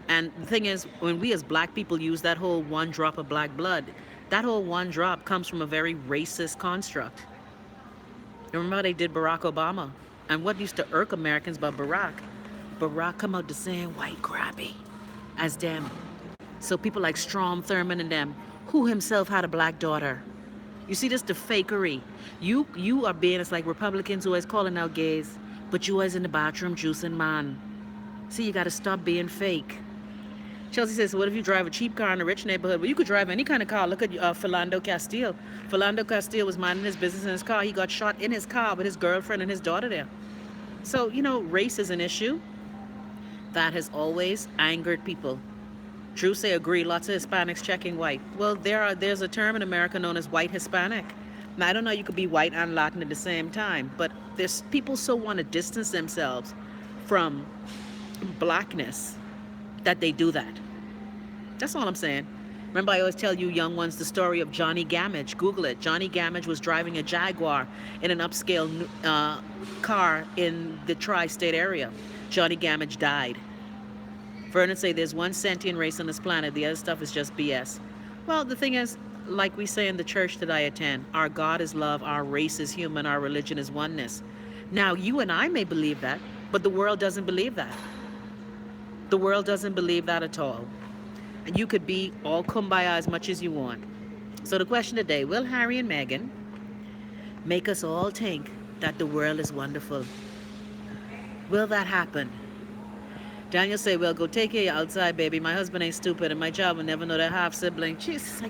A: And the thing is, when we as black people use that whole one drop of black blood, that whole one drop comes from a very racist construct. You remember how they did Barack Obama? And what used to irk Americans about Barack? Barack come out to saying white crabby as them. So people like Strom Thurmond and them, who himself had a black daughter. You see this the fakery. You are being, it's like Republicans always calling out gays, but you always in the bathroom juicing man. See, you gotta stop being fake. Chelsea says, what if you drive a cheap car in a rich neighborhood? Well, you could drive any kind of car. Look at Philando Castile. Philando Castile was minding his business in his car. He got shot in his car with his girlfriend and his daughter there. So, race is an issue that has always angered people. Drew say agree, lots of Hispanics checking white. Well, there's a term in America known as white Hispanic. Now, I don't know you could be white and Latin at the same time, but there's people so want to distance themselves from blackness that they do that. That's all I'm saying. Remember, I always tell you young ones the story of Johnny Gamage. Google it. Johnny Gamage was driving a Jaguar in an upscale car in the tri-state area. Johnny Gamage died. Vernon say there's one sentient race on this planet. The other stuff is just BS. Well, the thing is, like we say in the church that I attend, our God is love, our race is human, our religion is oneness. Now, you and I may believe that, but the world doesn't believe that. The world doesn't believe that at all. And you could be all kumbaya as much as you want. So the question today, will Harry and Meghan make us all think that the world is wonderful? Will that happen? Daniel say, well, go take care of your outside, baby. My husband ain't stupid and my child will never know their half-sibling. Jesus,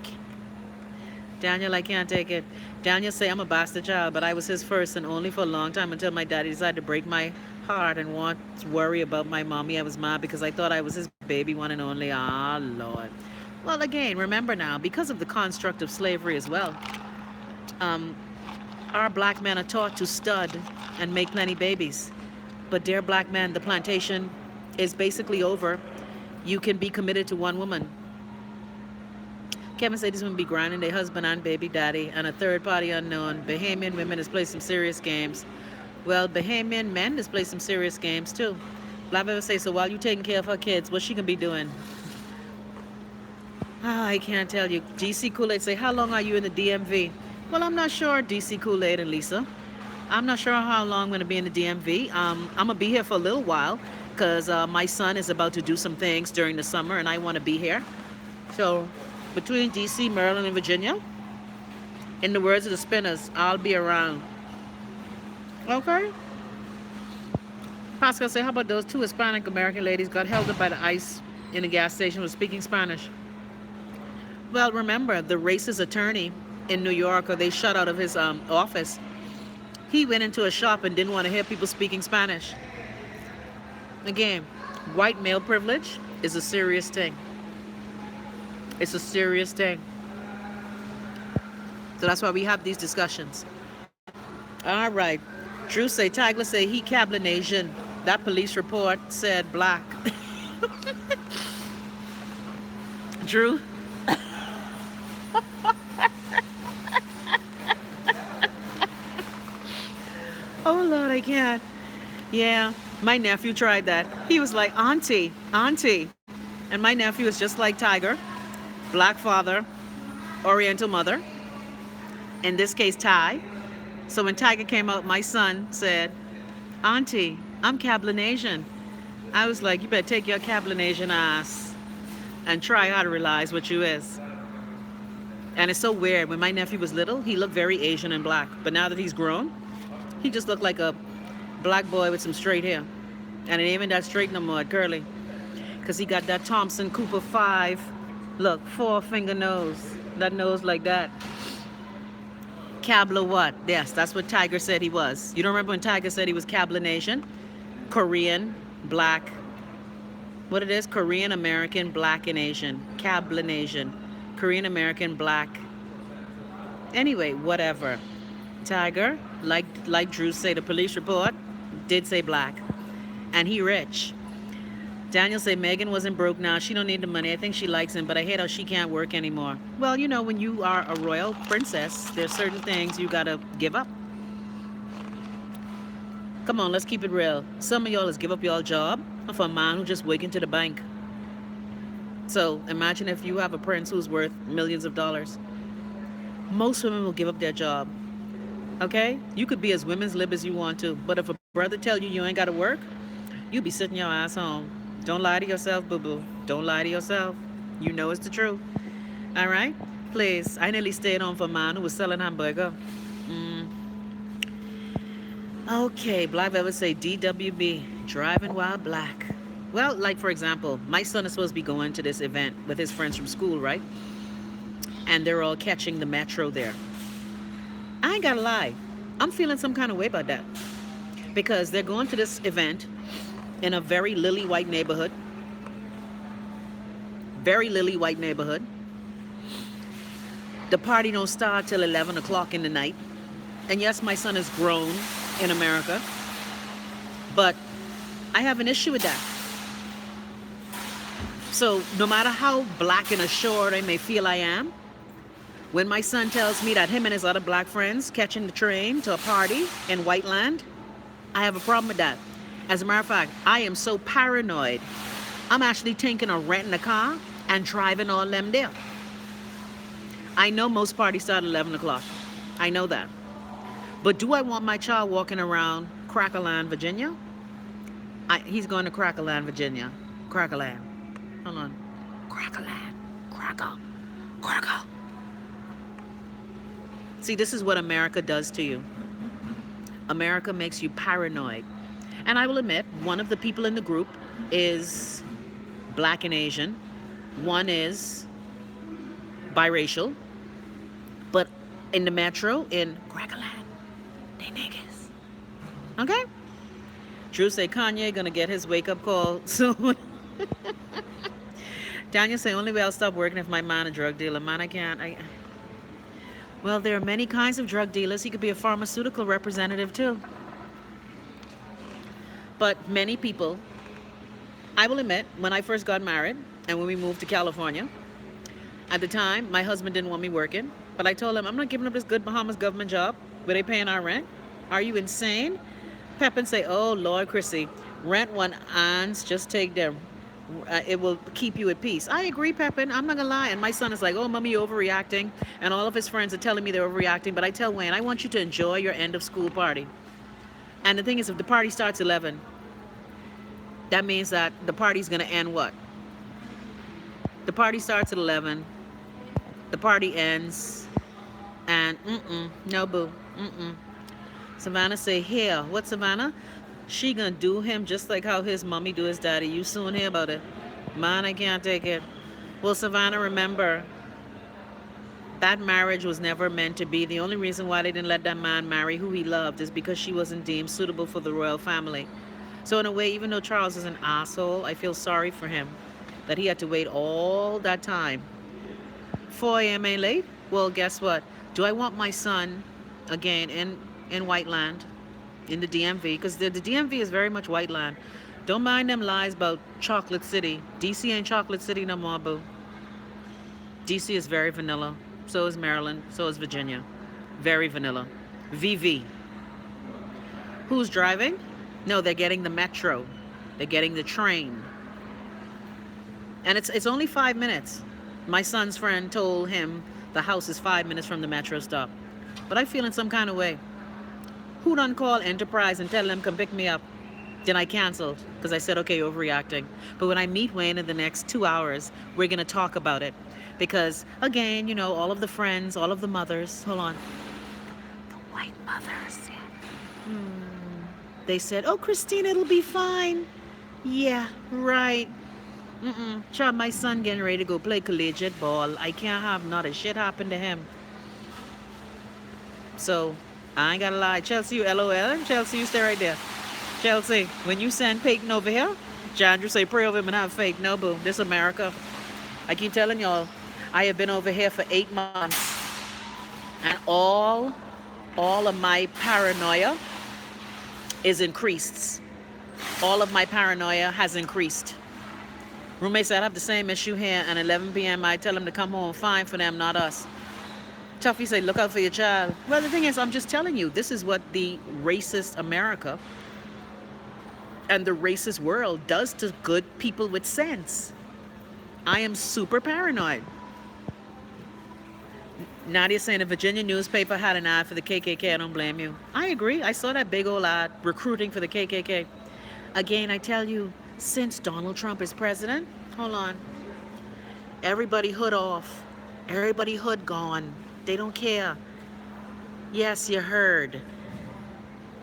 A: Daniel, I can't take it. Daniel say I'm a bastard child, but I was his first and only for a long time until my daddy decided to break my heart and want to worry about my mommy. I was mad because I thought I was his baby one and only. Ah, Lord. Well, again, remember now, because of the construct of slavery as well, um, our black men are taught to stud and make plenty babies. But dear black men, the plantation is basically over. You can be committed to one woman. Kevin said these women be grinding their husband and baby daddy and a third party unknown. Bahamian women has played some serious games. Well, Bahamian men has played some serious games too. Black women say, so while you taking care of her kids, what she gonna be doing? Oh, I can't tell you. DC Kool-Aid say, how long are you in the DMV? Well, I'm not sure, DC Kool-Aid and Lisa. I'm not sure how long I'm going to be in the DMV. I'm going to be here for a little while because my son is about to do some things during the summer and I want to be here. So between DC, Maryland, and Virginia, in the words of the spinners, I'll be around. Okay? Pascal say, how about those two Hispanic American ladies got held up by the ICE in a gas station for speaking Spanish? Well, remember, the racist attorney in New York, or they shut out of his office, he went into a shop and didn't want to hear people speaking Spanish. Again, white male privilege is a serious thing. It's a serious thing. So that's why we have these discussions. All right. Drew say, Tigler say he Cablinasian. That police report said black. Drew? Oh, Lord, I can't. Yeah, my nephew tried that. He was like, auntie, auntie. And my nephew is just like Tiger. Black father, Oriental mother. In this case, Thai. So when Tiger came out, my son said, auntie, I'm Cablinasian. I was like, you better take your Cablinasian ass and try how to realize what you is. And it's so weird. When my nephew was little, he looked very Asian and black. But now that he's grown, he just looked like a black boy with some straight hair. And it ain't even that straight no more, curly. Because he got that Thompson Cooper 5, look, 4-finger nose. That nose like that. Cabla what? Yes, that's what Tiger said he was. You don't remember when Tiger said he was Cablinasian? Korean, black. What it is? Korean American, black, and Asian. Cablinasian. Korean American, black. Anyway, whatever. Tiger, like Drew say, the police report did say black. And he rich. Daniel say Meghan wasn't broke now. She don't need the money. I think she likes him, but I hate how she can't work anymore. Well, you know, when you are a royal princess, there's certain things you gotta give up. Come on, let's keep it real. Some of y'all is give up your job for a man who just wake into the bank. So imagine if you have a prince who's worth millions of dollars. Most women will give up their job. Okay? You could be as women's lib as you want to, but if a brother tell you ain't gotta work, you be sitting your ass home. Don't lie to yourself, boo-boo. Don't lie to yourself. You know it's the truth. All right? Please. I nearly stayed home for a man who was selling hamburger. Okay, Black Velvet say DWB, driving while black. Well, like for example, my son is supposed to be going to this event with his friends from school, right? And they're all catching the metro there. I ain't gotta lie. I'm feeling some kind of way about that. Because they're going to this event in a very lily white neighborhood. Very lily white neighborhood. The party don't start till 11 o'clock in the night. And yes, my son is grown in America. But I have an issue with that. So no matter how black and assured I may feel I am, when my son tells me that him and his other black friends catching the train to a party in Whiteland, I have a problem with that. As a matter of fact, I am so paranoid, I'm actually thinking of renting a car and driving all them there. I know most parties start at 11 o'clock. I know that. But do I want my child walking around Crackerland, Virginia? He's going to Crackerland, Virginia. Crackerland. Hold on. Crackerland. Cracker. See, this is what America does to you. America makes you paranoid. And I will admit, one of the people in the group is black and Asian. One is biracial. in the metro in Crackland. They niggas. Okay? Drew say Kanye gonna get his wake up call soon. Daniel say only way I'll stop working if my man a drug dealer. Man, I can't. Well, there are many kinds of drug dealers. He could be a pharmaceutical representative too. But many people, I will admit, when I first got married and when we moved to California, at the time, my husband didn't want me working, but I told him, I'm not giving up this good Bahamas government job where they paying our rent. Are you insane? Pepin say, oh, Lord, Chrissy, rent one aunts, just take them. It will keep you at peace. I agree, Pepin. I'm not gonna lie. And my son is like, oh, mommy, you're overreacting. And all of his friends are telling me they're overreacting. But I tell Wayne, I want you to enjoy your end of school party. And the thing is, if the party starts 11, that means that the party's gonna end what? The party starts at 11. The party ends. And no boo. Savannah say, here. What, Savannah? She gonna do him just like how his mommy do his daddy. You soon hear about it. Man, I can't take it. Well, Savannah, remember, that marriage was never meant to be. The only reason why they didn't let that man marry who he loved is because she wasn't deemed suitable for the royal family. So in a way, even though Charles is an asshole, I feel sorry for him that he had to wait all that time. 4 a.m. ain't late? Well, guess what? Do I want my son, again, in white land, in the DMV? Because the DMV is very much white land. Don't mind them lies about Chocolate City. DC ain't Chocolate City no more, boo. DC is very vanilla. So is Maryland. So is Virginia. Very vanilla. VV. Who's driving? No, they're getting the metro. They're getting the train. And it's only 5 minutes. My son's friend told him the house is 5 minutes from the metro stop. But I feel in some kind of way. Who done call Enterprise and tell them come pick me up? Then I canceled because I said, okay, overreacting. But when I meet Wayne in the next 2 hours, we're going to talk about it. Because, again, you know, all of the friends, all of the mothers, hold on. The white mothers. They said, oh, Christina, it'll be fine. Yeah, right. Child, my son getting ready to go play collegiate ball. I can't have not a shit happen to him. So, I ain't gotta lie. Chelsea, you LOL. Chelsea, you stay right there. Chelsea, when you send Peyton over here, Chandra say pray over him and have faith. No, boo. This America. I keep telling y'all, I have been over here for 8 months. And all of my paranoia is increased. All of my paranoia has increased. Roommate said I have the same issue here, and 11 p.m. I tell them to come home. Fine for them, not us. Tuffy said, look out for your child. Well, the thing is, I'm just telling you, this is what the racist America and the racist world does to good people with sense. I am super paranoid. Nadia saying the Virginia newspaper had an ad for the KKK. I don't blame you. I agree. I saw that big old ad recruiting for the KKK. Again, I tell you, since Donald Trump is president, hold on, everybody hood off. Everybody hood gone. They don't care. Yes, you heard.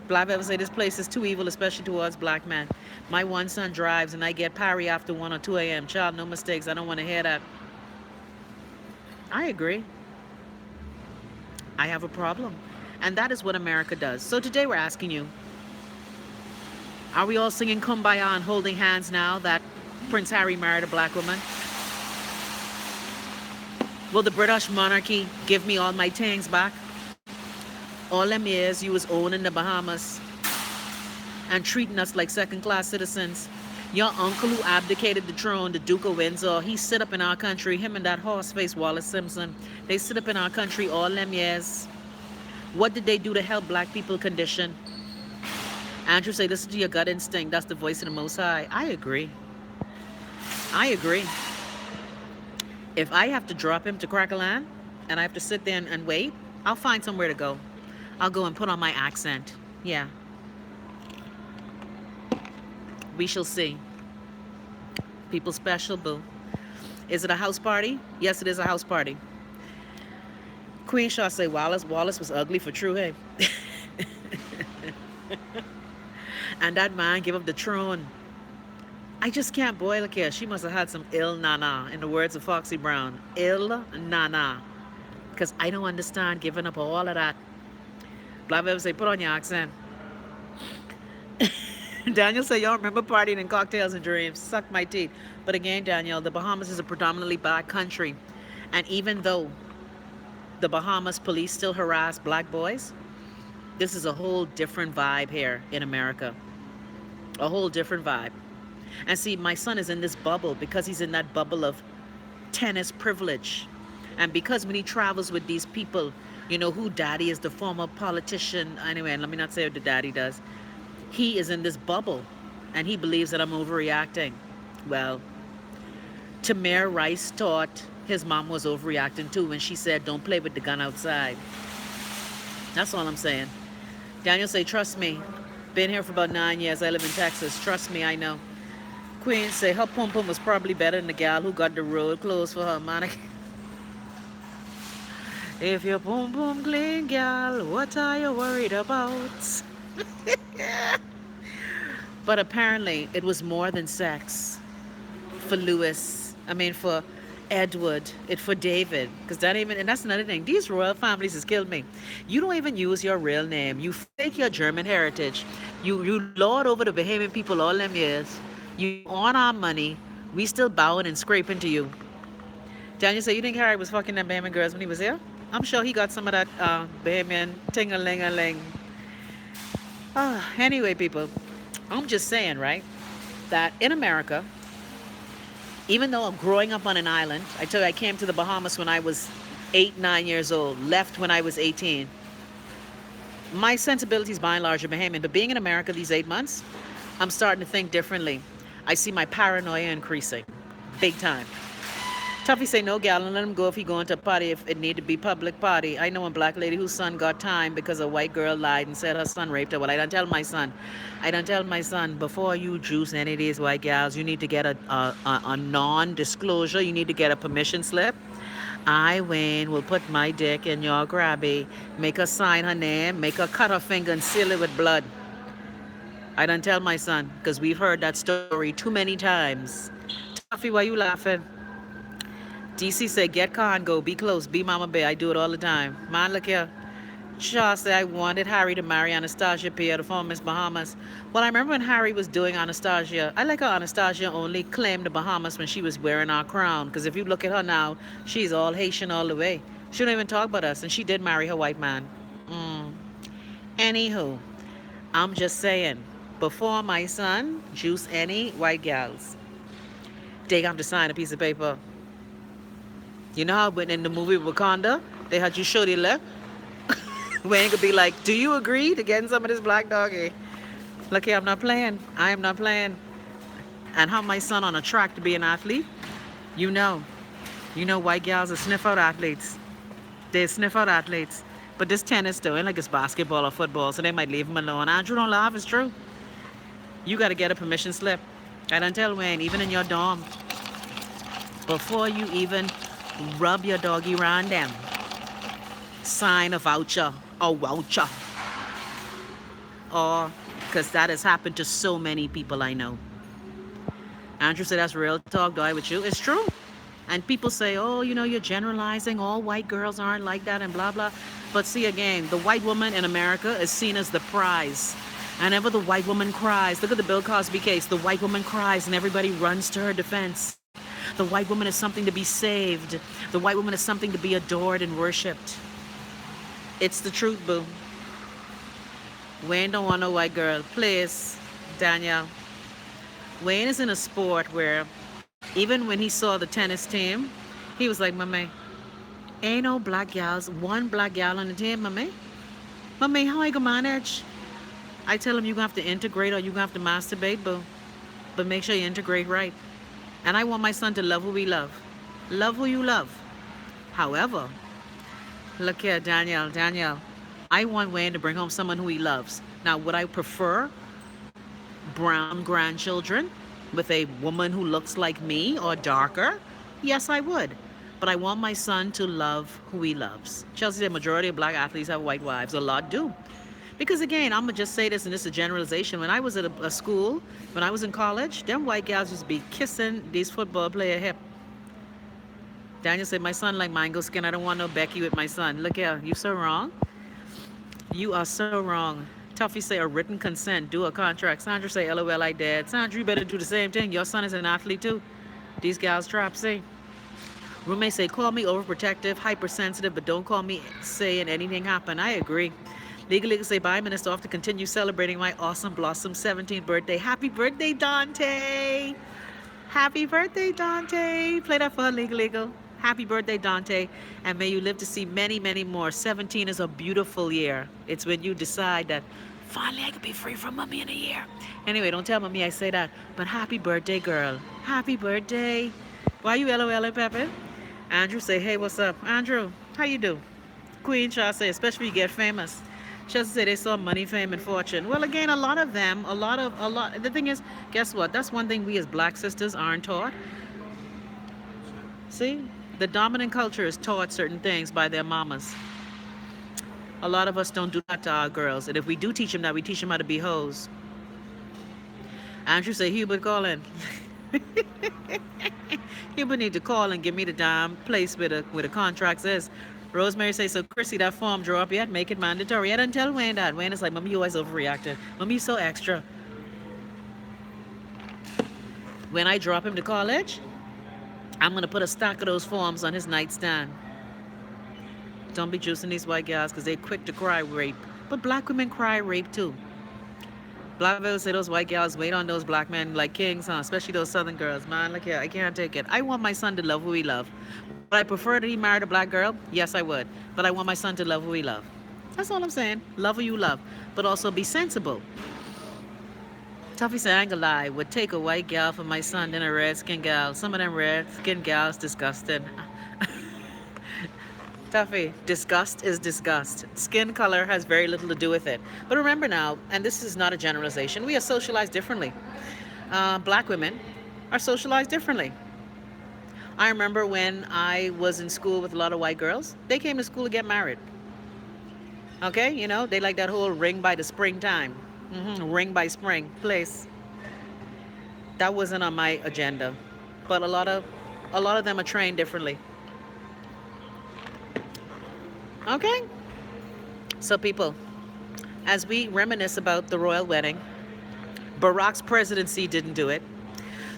A: Black people say this place is too evil, especially towards black men. My one son drives and I get parry after 1 or 2 a.m. Child, no mistakes. I don't want to hear that. I agree. I have a problem. And that is what America does. So today we're asking you, are we all singing kumbaya and holding hands now that Prince Harry married a black woman? Will the British monarchy give me all my things back? All them years you was owning the Bahamas and treating us like second-class citizens. Your uncle who abdicated the throne, the Duke of Windsor, he sit up in our country, him and that horse-faced Wallace Simpson, they sit up in our country all them years. What did they do to help black people condition? Andrew say, listen to your gut instinct. That's the voice of the Most High. I agree. I agree. If I have to drop him to Crackerland and I have to sit there and wait, I'll find somewhere to go. I'll go and put on my accent. Yeah. We shall see. People special, boo. Is it a house party? Yes, it is a house party. Queen Shaw say Wallace was ugly for true, hey. And that man gave up the throne. I just can't boil a care. She must have had some ill nana, in the words of Foxy Brown. Ill nana. because I don't understand giving up all of that. Black people say, put on your accent. Daniel said, y'all remember partying in cocktails and dreams. Suck my teeth. But again, Daniel, the Bahamas is a predominantly black country. And even though the Bahamas police still harass black boys, this is a whole different vibe here in America. A whole different vibe. And see, my son is in this bubble because he's in that bubble of tennis privilege. And because when he travels with these people, you know, who daddy is the former politician. Anyway, and let me not say what the daddy does. He is in this bubble and he believes that I'm overreacting. Well, Tamir Rice thought his mom was overreacting too when she said, don't play with the gun outside. That's all I'm saying. Daniel say, trust me. Been here for about 9 years. I live in Texas. Trust me, I know. Queen say her pum pum was probably better than the gal who got the road closed for her, Monica. If your pum pum clean, gal, what are you worried about? But apparently, it was more than sex for Lewis. I mean, for Edward, it for David, because that even, and that's another thing. These royal families has killed me. You don't even use your real name. You fake your German heritage. You lord over the Bahamian people all them years. You on our money. We still bowing and scraping to you. Daniel said, you think Harry was fucking them Bahamian girls when he was here? I'm sure he got some of that Bahamian ting-a-ling-a-ling. Anyway, people, I'm just saying, right, that in America, even though I'm growing up on an island, I tell you, I came to the Bahamas when I was 8, 9 years old, left when I was 18. My sensibilities by and large are Bahamian, but being in America these 8 months, I'm starting to think differently. I see my paranoia increasing, big time. Tuffy say no, gal, and let him go if he going to a party if it need to be public party. I know a black lady whose son got time because a white girl lied and said her son raped her. Well, I don't tell my son. I don't tell my son, before you juice any of these white gals, you need to get a non-disclosure. You need to get a permission slip. I, Wayne, will put my dick in your grabby, make her sign her name, make her cut her finger and seal it with blood. I don't tell my son because we've heard that story too many times. Tuffy, why you laughing? DC said, get car and go. Be close. Be mama bear. I do it all the time. Man, look here. Shaw said, I wanted Harry to marry Anastasia Pierre, the former Miss Bahamas. Well, I remember when Harry was doing Anastasia. I like how Anastasia only claimed the Bahamas when she was wearing our crown. Because if you look at her now, she's all Haitian all the way. She don't even talk about us. And she did marry her white man. Anywho, I'm just saying, before my son juice any white gals, they have to sign a piece of paper. You know how when in the movie Wakanda, they had you show their left? Wayne could be like, do you agree to getting some of this black doggy? Look here, I'm not playing. I am not playing. And how my son on a track to be an athlete? You know. You know white gals are sniff out athletes. They sniff out athletes. But this tennis though, ain't like it's basketball or football, so they might leave him alone. Andrew don't laugh, it's true. You gotta get a permission slip. I don't tell Wayne, even in your dorm, before you even rub your doggy around them, sign a voucher or voucher. Or, because that has happened to so many people I know. Andrew said, that's real talk, do I with you? It's true. And people say, oh, you know, you're generalizing. All white girls aren't like that and blah, blah. But see, again, the white woman in America is seen as the prize. And whenever the white woman cries, look at the Bill Cosby case, the white woman cries and everybody runs to her defense. The white woman is something to be saved. The white woman is something to be adored and worshipped. It's the truth, boo. Wayne don't want no white girl. Please, Danielle. Wayne is in a sport where even when he saw the tennis team, he was like, Mommy, ain't no black gals, one black gal on the team, Mommy. Mommy, how I gonna manage? I tell him, you're gonna have to integrate or you're gonna have to masturbate, boo. But make sure you integrate right. And I want my son to love who we love. Love who you love. However, look here, Danielle. I want Wayne to bring home someone who he loves. Now, would I prefer brown grandchildren with a woman who looks like me or darker? Yes, I would. But I want my son to love who he loves. Chelsea said majority of black athletes have white wives. A lot do. Because again, I'm going to just say this, and this is a generalization. When I was at a school, when I was in college, them white gals used to be kissing these football player hip. Daniel said, my son like mango skin. I don't want no Becky with my son. Look here, you so wrong. You are so wrong. Tuffy say a written consent, do a contract. Sandra say, LOL, I did. Sandra, you better do the same thing. Your son is an athlete too. These gals trap say. Roommate say, call me overprotective, hypersensitive, but don't call me saying anything happened. I agree. Legal say, bye, Minister, off to continue celebrating my awesome blossom 17th birthday. Happy birthday, Dante. Happy birthday, Dante. Play that for her, legal. Happy birthday, Dante. And may you live to see many, many more. 17 is a beautiful year. It's when you decide that finally I could be free from mommy in a year. Anyway, don't tell mommy I say that. But happy birthday, girl. Happy birthday. Why you LOL, Pepe? Andrew say, hey, what's up? Andrew, how you do? Queen Shaw say, especially if you get famous. She say they saw money, fame, and fortune. Well, again, a lot of them, a lot. The thing is, guess what? That's one thing we as black sisters aren't taught. See? The dominant culture is taught certain things by their mamas. A lot of us don't do that to our girls. And if we do teach them that, we teach them how to be hoes. Andrew say, Hubert, call in. Hubert need to call and give me the damn place where the contract is. Rosemary says, so Chrissy, that form draw up yet? Make it mandatory. I didn't tell Wayne that. Wayne is like, Mommy, you always overreacted. Mommy, you so extra. When I drop him to college, I'm going to put a stack of those forms on his nightstand. Don't be juicing these white gals because they're quick to cry rape. But black women cry rape too. Black girls say those white gals wait on those black men like kings, huh? Especially those southern girls. Man, look here, I can't take it. I want my son to love who he love. Would I prefer that he married a black girl? Yes, I would. But I want my son to love who he love. That's all I'm saying. Love who you love. But also be sensible. Tuffy said, I ain't gonna lie. Would take a white gal for my son than a red skin gal. Some of them red skin gals disgusting. Tuffy, disgust is disgust. Skin color has very little to do with it. But remember now, and this is not a generalization, we are socialized differently. Black women are socialized differently. I remember when I was in school with a lot of white girls, they came to school to get married. Okay, you know, they like that whole ring by the springtime. Ring by spring place. That wasn't on my agenda. But a lot of them are trained differently. Okay? So people, as we reminisce about the royal wedding, Barack's presidency didn't do it.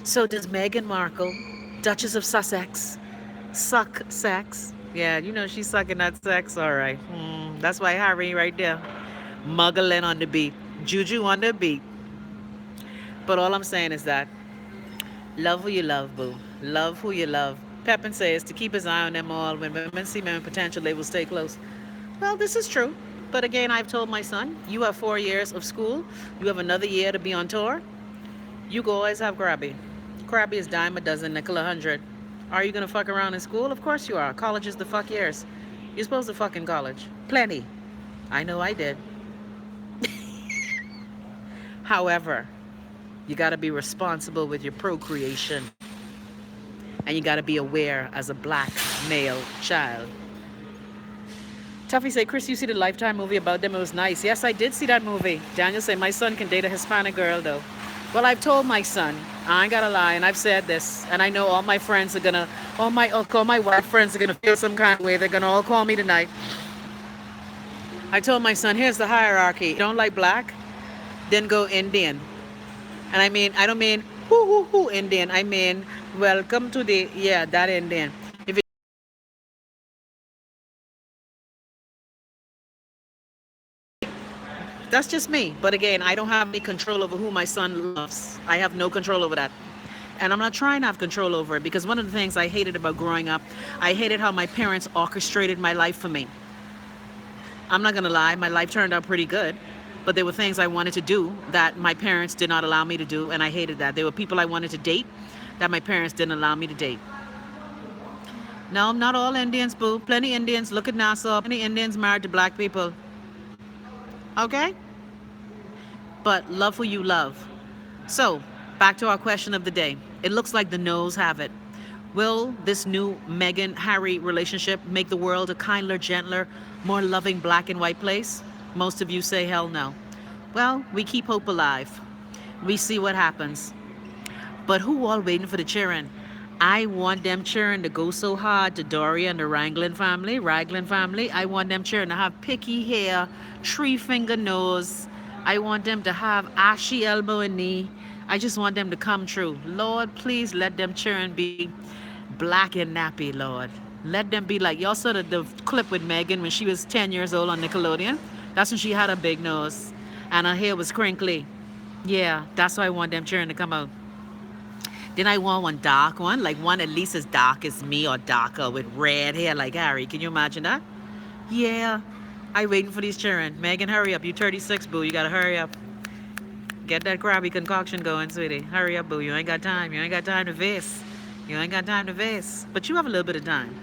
A: So does Meghan Markle, Duchess of Sussex, suck sex? Yeah, you know she's sucking that sex, all right. That's why Harry right there, muggling on the beat, juju on the beat. But all I'm saying is that love who you love, boo. Love who you love. Pepin says to keep his eye on them all. When women see men potential, they will stay close. Well, this is true. But again, I've told my son, you have 4 years of school. You have another year to be on tour. You go always have grabby. Crabby is dime a dozen, nickel 100. Are you gonna fuck around in school? Of course you are. College is the fuck years. You're supposed to fuck in college. Plenty. I know I did. However, you gotta be responsible with your procreation. And you gotta be aware as a black male child. Tuffy say, Chris, you see the Lifetime movie about them? It was nice. Yes, I did see that movie. Daniel say, my son can date a Hispanic girl though. Well, I've told my son, I ain't gotta lie, and I've said this, and I know all my friends are gonna, all my white friends are gonna feel some kind of way. They're gonna all call me tonight. I told my son, here's the hierarchy. You don't like black? Then go Indian. And I don't mean who Indian. I mean, welcome to the, yeah, that Indian. If That's just me. But again, I don't have any control over who my son loves. I have no control over that. And I'm not trying to have control over it because one of the things I hated about growing up, I hated how my parents orchestrated my life for me. I'm not gonna lie, my life turned out pretty good. But there were things I wanted to do that my parents did not allow me to do, and I hated that. There were people I wanted to date that my parents didn't allow me to date. No, not all Indians, boo. Plenty Indians. Look at Nassau. Plenty Indians married to black people. Okay? But love who you love. So, back to our question of the day. It looks like the no's have it. Will this new Meghan-Harry relationship make the world a kinder, gentler, more loving black and white place? Most of you say hell no. Well, we keep hope alive. We see what happens. But who all waiting for the cheering? I want them children to go so hard to Doria and the Raglan family. I want them children to have picky hair, tree finger nose. I want them to have ashy elbow and knee. I just want them to come true. Lord, please let them children be black and nappy, Lord. Let them be like, y'all saw the clip with Meghan when she was 10 years old on Nickelodeon? That's when she had a big nose and her hair was crinkly. Yeah, that's why I want them children to come out. Then I want one dark one, like one at least as dark as me or darker with red hair like Harry. Can you imagine that? Yeah. I waiting for these children. Megan, hurry up. You 36, boo. You gotta hurry up. Get that crabby concoction going, sweetie. Hurry up, boo. You ain't got time. You ain't got time to vase. You ain't got time to vase. But you have a little bit of time.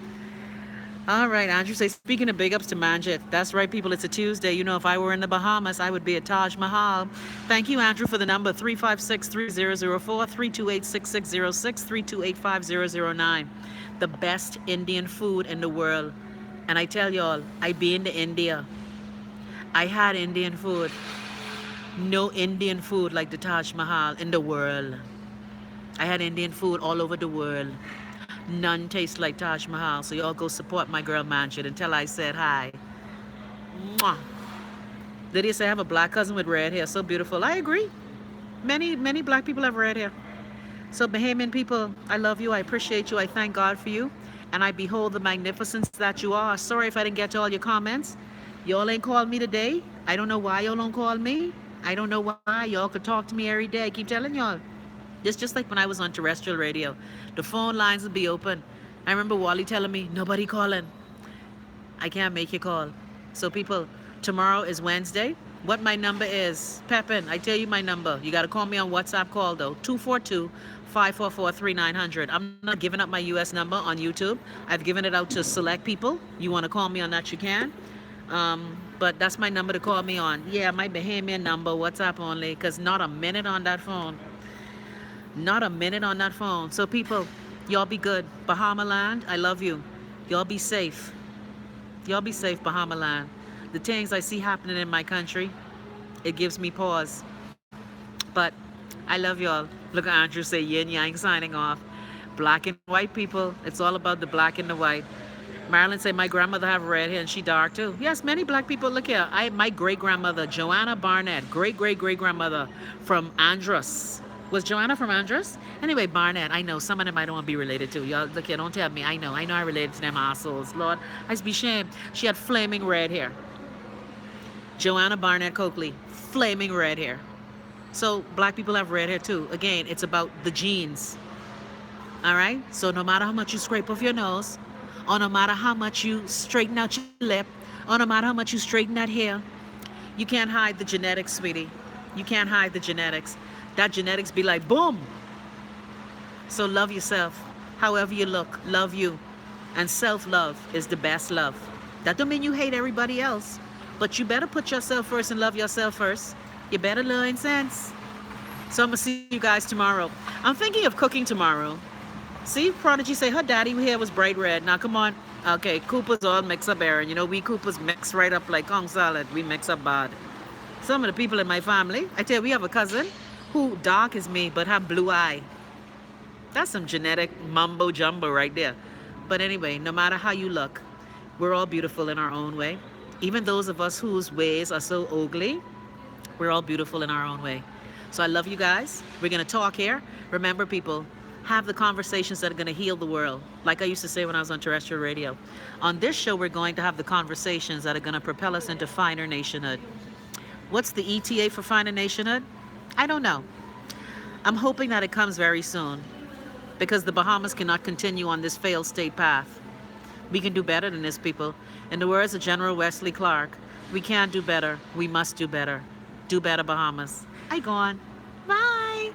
A: All right, Andrew say, speaking of big ups to Manjit. That's right, people. It's a Tuesday. You know, if I were in the Bahamas, I would be at Taj Mahal. Thank you, Andrew, for the number 356-3004, 328-6606, 328-5009. The best Indian food in the world. And I tell y'all, I been to India. I had Indian food. No Indian food like the Taj Mahal in the world. I had Indian food all over the world. None tastes like Taj Mahal. So y'all go support my girl Manjit and tell I said hi. Mwah. Lydia say I have a black cousin with red hair. So beautiful. I agree. Many black people have red hair. So Bahamian people, I love you. I appreciate you. I thank God for you. And I behold the magnificence that you are. Sorry if I didn't get to all your comments. Y'all ain't called me today. I don't know why y'all don't call me. I don't know why. Y'all could talk to me every day. I keep telling y'all. It's just like when I was on terrestrial radio. The phone lines would be open. I remember Wally telling me, nobody calling. I can't make your call. So people, tomorrow is Wednesday. What my number is, Pepin, I tell you my number. You got to call me on WhatsApp call though, 242-544-3900. I'm not giving up my US number on YouTube. I've given it out to select people. You want to call me on that, you can. But that's my number to call me on. Yeah, my Bahamian number, WhatsApp only, because not a minute on that phone. Not a minute on that phone. So people, y'all be good. Bahama land, I love you. Y'all be safe. Y'all be safe, Bahama land. The things I see happening in my country, it gives me pause. But I love y'all. Look at Andrew say yin yang signing off. Black and white people, it's all about the black and the white. Marilyn say my grandmother have red hair and she dark too. Yes, many black people. Look here. My great grandmother, Joanna Barnett, great grandmother from Andros. Was Joanna from Andros? Anyway, Barnett, I know some of them I don't want to be related to. Y'all, look here, don't tell me. I know I related to them assholes. Lord, I be ashamed. She had flaming red hair. Joanna Barnett Coakley, flaming red hair. So black people have red hair too. Again, it's about the genes. All right? So no matter how much you scrape off your nose, or no matter how much you straighten out your lip, or no matter how much you straighten that hair, you can't hide the genetics, sweetie. You can't hide the genetics. That genetics be like, boom. So love yourself. However you look, love you. And self-love is the best love. That don't mean you hate everybody else. But you better put yourself first and love yourself first. You better learn sense. So I'm going to see you guys tomorrow. I'm thinking of cooking tomorrow. See, Prodigy say her daddy hair was bright red. Now, come on. Okay, Coopers all mix up, Aaron. You know, we Coopers mix right up like Kong salad. We mix up bad. Some of the people in my family, I tell you, we have a cousin who dark as me but have blue eye. That's some genetic mumbo jumbo right there. But anyway, no matter how you look, we're all beautiful in our own way. Even those of us whose ways are so ugly, we're all beautiful in our own way. So I love you guys. We're going to talk here. Remember, people, have the conversations that are going to heal the world. Like I used to say when I was on terrestrial radio. On this show, we're going to have the conversations that are going to propel us into finer nationhood. What's the ETA for finer nationhood? I don't know. I'm hoping that it comes very soon because the Bahamas cannot continue on this failed state path. We can do better than this, people. In the words of General Wesley Clark, we can't do better. We must do better. Do better, Bahamas. I gone. Bye.